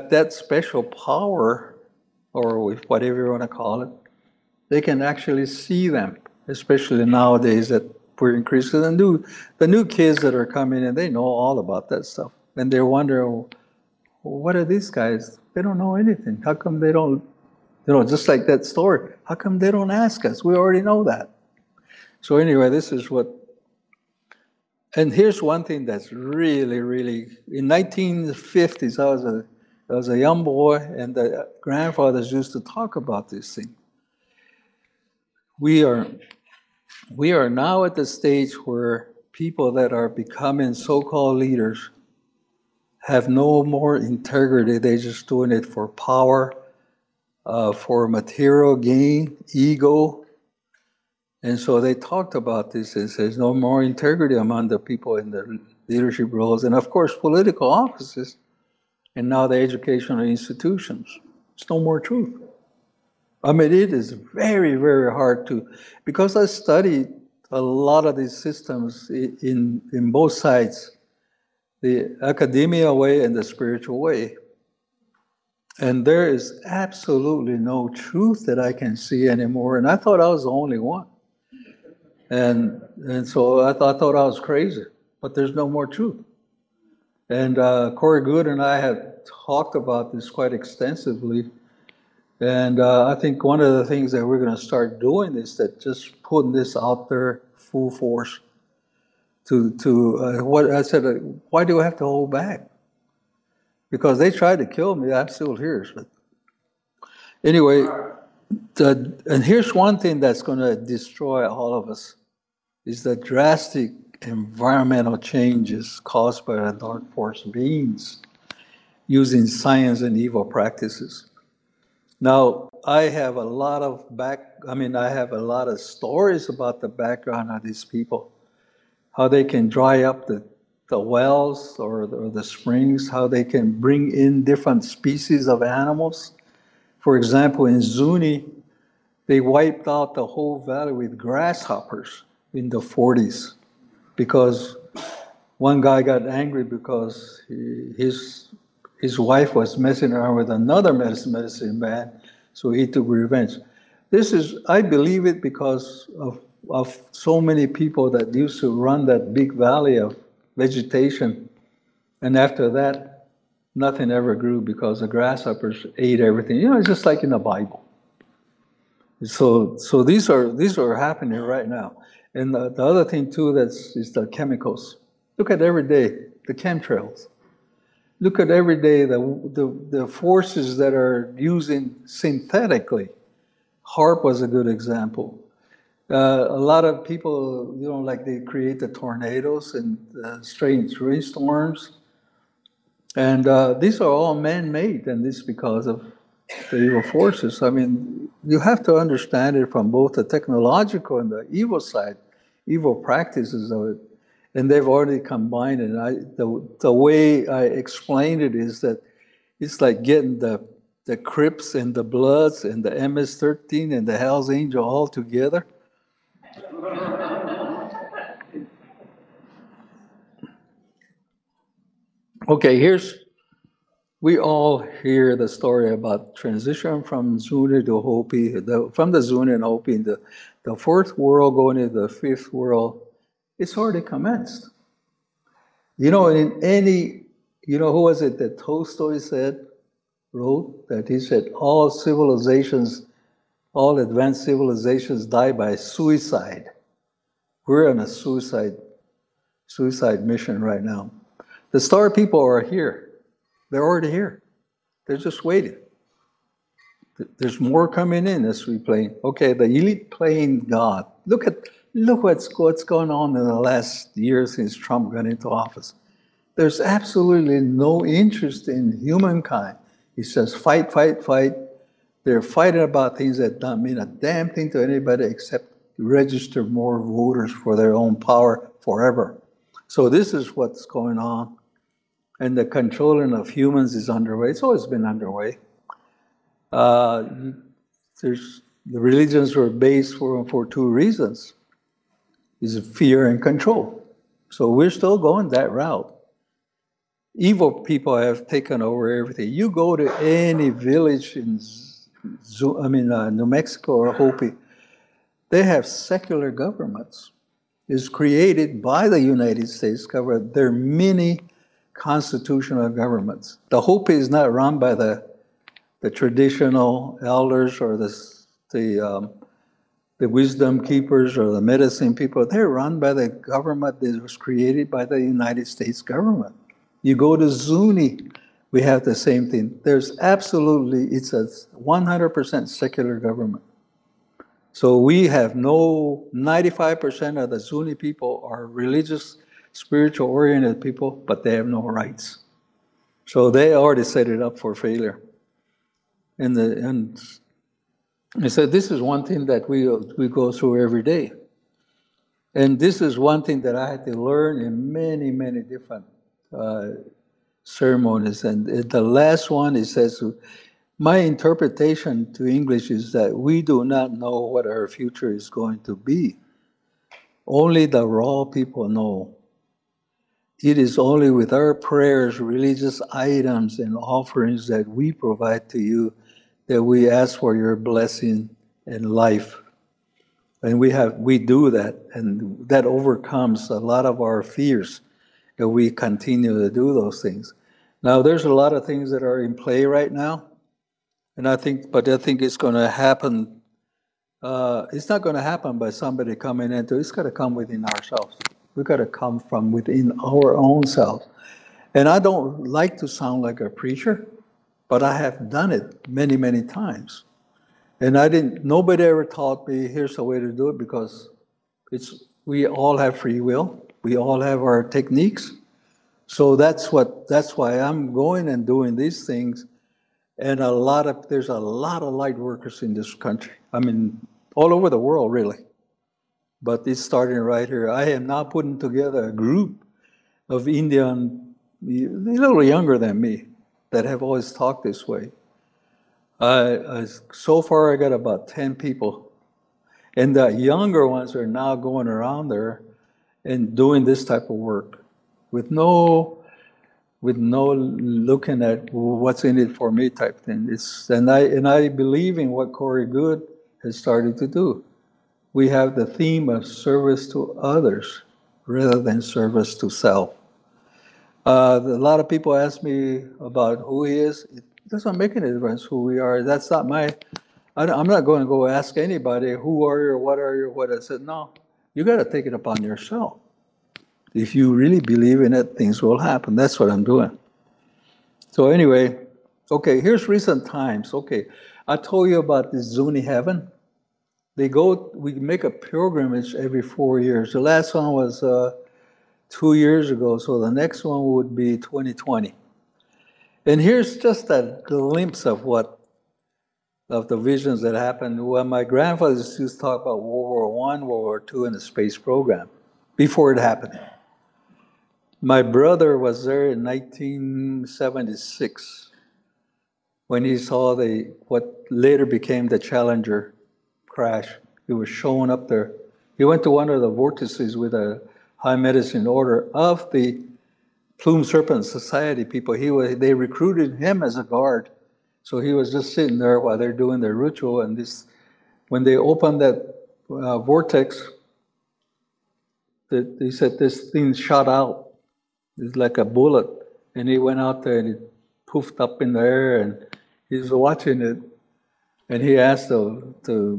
that special power, or whatever you want to call it. They can actually see them, especially nowadays that we're increasing. The new kids that are coming in, they know all about that stuff. And they're wondering, what are these guys? They don't know anything. How come they don't, just like that story, how come they don't ask us? We already know that. So anyway, this is what, and here's one thing that's really, really, in 1950s, I was a young boy, and the grandfathers used to talk about this thing. We are now at the stage where people that are becoming so-called leaders have no more integrity. They're just doing it for power, for material gain, ego. And so they talked about this. There's no more integrity among the people in the leadership roles, and of course political offices, and now the educational institutions. There's no more truth. I mean, it is very, very hard because I studied a lot of these systems in both sides, the academia way and the spiritual way. And there is absolutely no truth that I can see anymore. And I thought I was the only one. And so I thought I was crazy, but there's no more truth. And Corey Good and I have talked about this quite extensively. And I think one of the things that we're going to start doing is that just putting this out there full force to what I said, why do I have to hold back? Because they tried to kill me, I'm still here. But anyway, and here's one thing that's going to destroy all of us, is the drastic environmental changes caused by the dark force beings using science and evil practices. Now, I have a lot of I have a lot of stories about the background of these people, how they can dry up the wells or the springs, how they can bring in different species of animals. For example, in Zuni, they wiped out the whole valley with grasshoppers in the 40s because one guy got angry because his wife was messing around with another medicine man, so he took revenge. This is, I believe it because of so many people that used to run that big valley of vegetation, and after that, nothing ever grew because the grasshoppers ate everything. You know, it's just like in the Bible. So these are happening right now. And the other thing too is the chemicals. Look at every day the chemtrails. Look at every day the forces that are using synthetically. HARP was a good example. A lot of people, you know, like they create the tornadoes and strange rainstorms. And these are all man-made, and this because of the evil forces. I mean, you have to understand it from both the technological and the evil side, evil practices of it. And they've already combined it. The way I explained it is that it's like getting the Crips and the Bloods and the MS-13 and the Hells Angel all together. Okay, we all hear the story about transition from Zuni to Hopi, from the Zuni and Hopi, the fourth world going into the fifth world. It's already commenced. You know, who was it that Tolstoy wrote that he said, all advanced civilizations die by suicide. We're on a suicide mission right now. The star people are here. They're already here. They're just waiting. There's more coming in as we play. Okay, the elite playing God. Look what's going on in the last year since Trump got into office. There's absolutely no interest in humankind. He says, fight, fight, fight. They're fighting about things that don't mean a damn thing to anybody except register more voters for their own power forever. So this is what's going on. And the controlling of humans is underway. It's always been underway. The religions were based for two reasons: is fear and control. So we're still going that route. Evil people have taken over everything. You go to any village in New Mexico or Hopi, they have secular governments. It's created by the United States government. They're mini constitutional governments. The Hopi is not run by the traditional elders or the wisdom keepers or the medicine people. They're run by the government that was created by the United States government. You go to Zuni, we have the same thing. It's a 100% secular government. So we have 95% of the Zuni people are religious, spiritual oriented people, but they have no rights. So they already set it up for failure. And I said, this is one thing that we go through every day. And this is one thing that I had to learn in many, many different ceremonies. And the last one, it says, my interpretation to English is that we do not know what our future is going to be. Only the raw people know. It is only with our prayers, religious items, and offerings that we provide to you that we ask for your blessing and life. And we do that, and that overcomes a lot of our fears if we continue to do those things. Now, there's a lot of things that are in play right now, And but I think it's going to happen. It's not going to happen by somebody coming into. It's got to come within ourselves. We got to come from within our own selves. And I don't like to sound like a preacher, but I have done it many, many times. And nobody ever taught me, here's the way to do it, because we all have free will. We all have our techniques. So that's why I'm going and doing these things. And there's a lot of light workers in this country. I mean, all over the world, really. But it's starting right here. I am now putting together a group of Indian, a little younger than me, that have always talked this way. So far, I got about 10 people. And the younger ones are now going around there and doing this type of work with no looking at what's in it for me type thing. And I believe in what Corey Good has started to do. We have the theme of service to others rather than service to self. A lot of people ask me about who he is. It doesn't make any difference who we are. That's not I'm not going to go ask anybody, who are you, or what are you, what I said. No, you got to take it upon yourself. If you really believe in it, things will happen. That's what I'm doing. So anyway, okay, here's recent times. Okay, I told you about this Zuni heaven. We make a pilgrimage every 4 years. The last one was 2 years ago, so the next one would be 2020. And here's just a glimpse of the visions that happened. Well, my grandfather used to talk about World War I, World War II, and the space program before it happened. My brother was there in 1976 when he saw what later became the Challenger crash. He was showing up there. He went to one of the vortices with a high medicine order of the Plume Serpent Society people. They recruited him as a guard. So he was just sitting there while they're doing their ritual. And when they opened that vortex, they said this thing shot out. It's like a bullet. And he went out there and it poofed up in the air and he was watching it. And he asked the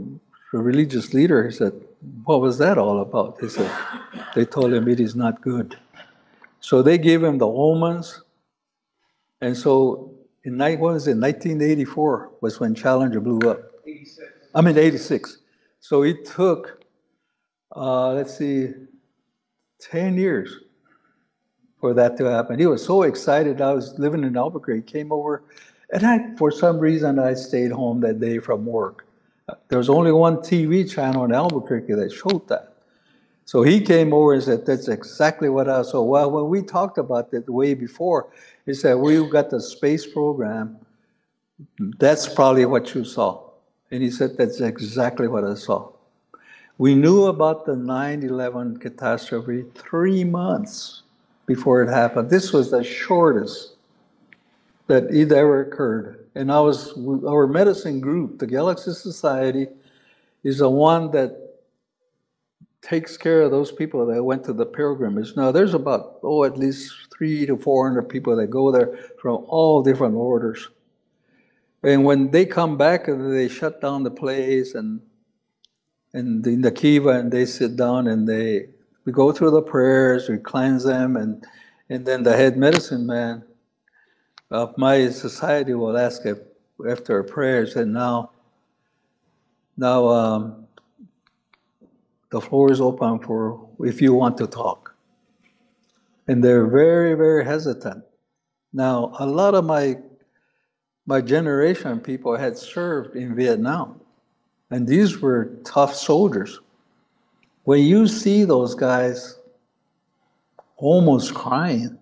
religious leader, he said, what was that all about? He said, they told him it is not good. So they gave him the omens. And so what was it, 1984 was when Challenger blew up. 86. So it took, 10 years for that to happen. He was so excited. I was living in Albuquerque, came over, and for some reason, I stayed home that day from work. There was only one TV channel in Albuquerque that showed that. So he came over and said, that's exactly what I saw. Well, when we talked about it way before, he said, we've got the space program. That's probably what you saw. And he said, that's exactly what I saw. We knew about the 9/11 catastrophe 3 months before it happened. This was the shortest that it ever occurred. And our medicine group, the Galaxy Society, is the one that takes care of those people that went to the pilgrimage. Now, there's about, at least 300 to 400 people that go there from all different orders. And when they come back, they shut down the place and in the kiva, and they sit down and we go through the prayers, we cleanse them, and then the head medicine man of my society will ask after a prayer, said, now the floor is open for if you want to talk. And they're very, very hesitant. Now, a lot of my generation people had served in Vietnam, and these were tough soldiers. When you see those guys almost crying,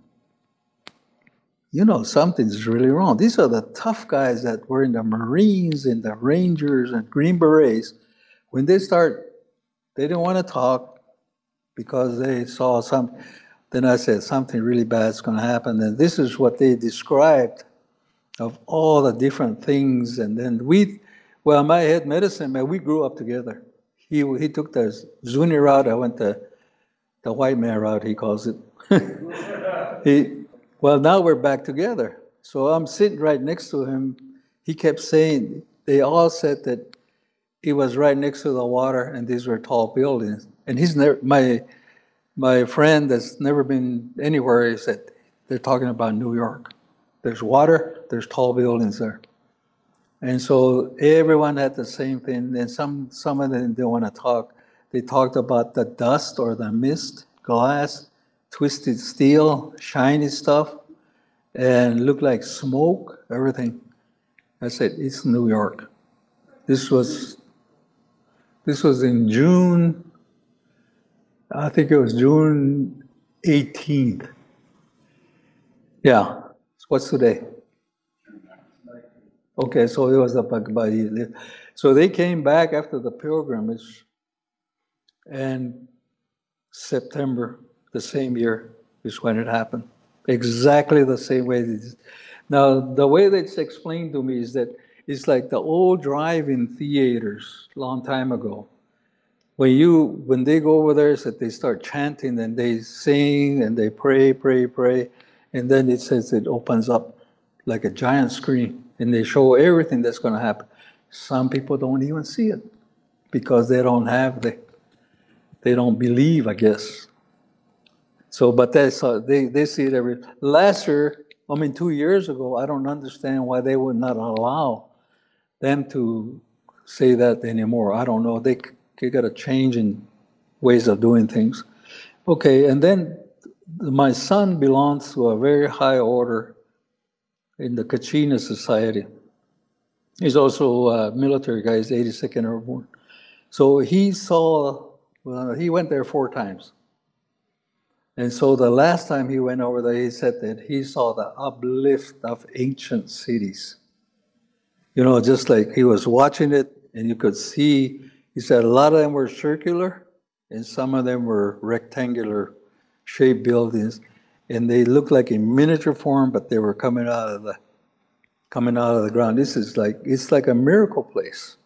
you know something's really wrong. These are the tough guys that were in the Marines, in the Rangers, and Green Berets. When they didn't want to talk because they saw something. Then I said, something really bad is going to happen. And this is what they described of all the different things. And then my head medicine man, we grew up together. He took the Zuni route, I went the white man route, he calls it. Now we're back together. So I'm sitting right next to him. he kept saying, they all said that it was right next to the water and these were tall buildings. And he's never, my friend that's never been anywhere, he said, they're talking about New York. There's water, there's tall buildings there. And so everyone had the same thing, and some of them didn't want to talk. They talked about the dust or the mist, glass, twisted steel, shiny stuff, and looked like smoke, everything. I said, it's New York. This was in June, I think it was June 18th. Yeah, what's today? Okay, so it was about so they came back after the pilgrimage, and September, the same year, is when it happened. Exactly the same way. Now, the way that's explained to me is that it's like the old drive-in theaters long time ago. When they go over there, so they start chanting and they sing and they pray, and then it says it opens up like a giant screen and they show everything that's going to happen. Some people don't even see it because they don't believe, I guess. So, but they see it last year, 2 years ago, I don't understand why they would not allow them to say that anymore. I don't know. They got a change in ways of doing things. Okay, and then my son belongs to a very high order in the Kachina Society. He's also a military guy, he's 82nd Airborne. So he went there 4 times. And so the last time he went over there, he said that he saw the uplift of ancient cities. Just like he was watching it and you could see, he said a lot of them were circular and some of them were rectangular shaped buildings. And they looked like in miniature form, but they were coming out of the ground. It's like a miracle place.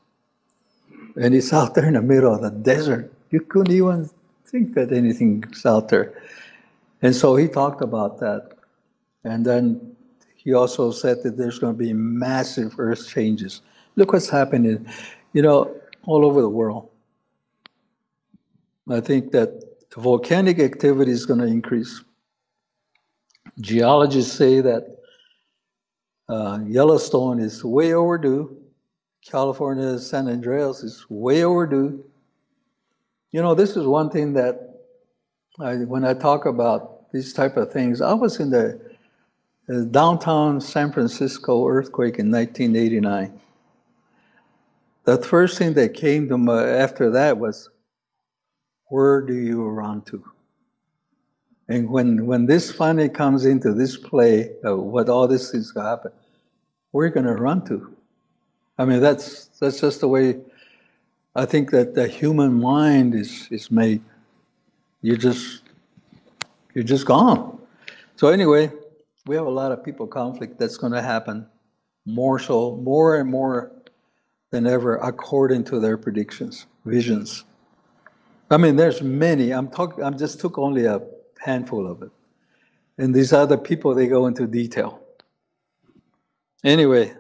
And it's out there in the middle of the desert. You couldn't even think that anything's out there. And so he talked about that. And then he also said that there's going to be massive earth changes. Look what's happening, all over the world. I think that the volcanic activity is going to increase. Geologists say that Yellowstone is way overdue. California, San Andreas is way overdue. This is one thing that when I talk about these type of things, I was in the downtown San Francisco earthquake in 1989. The first thing that came to me after that was, where do you run to? And when this finally comes into this play, what all this is going to happen, where are you going to run to? That's just the way I think that the human mind is made. You're just gone. So anyway, we have a lot of people conflict that's going to happen, more and more than ever, according to their predictions, visions. There's many. I'm just took only a handful of it, and these other people, they go into detail. Anyway,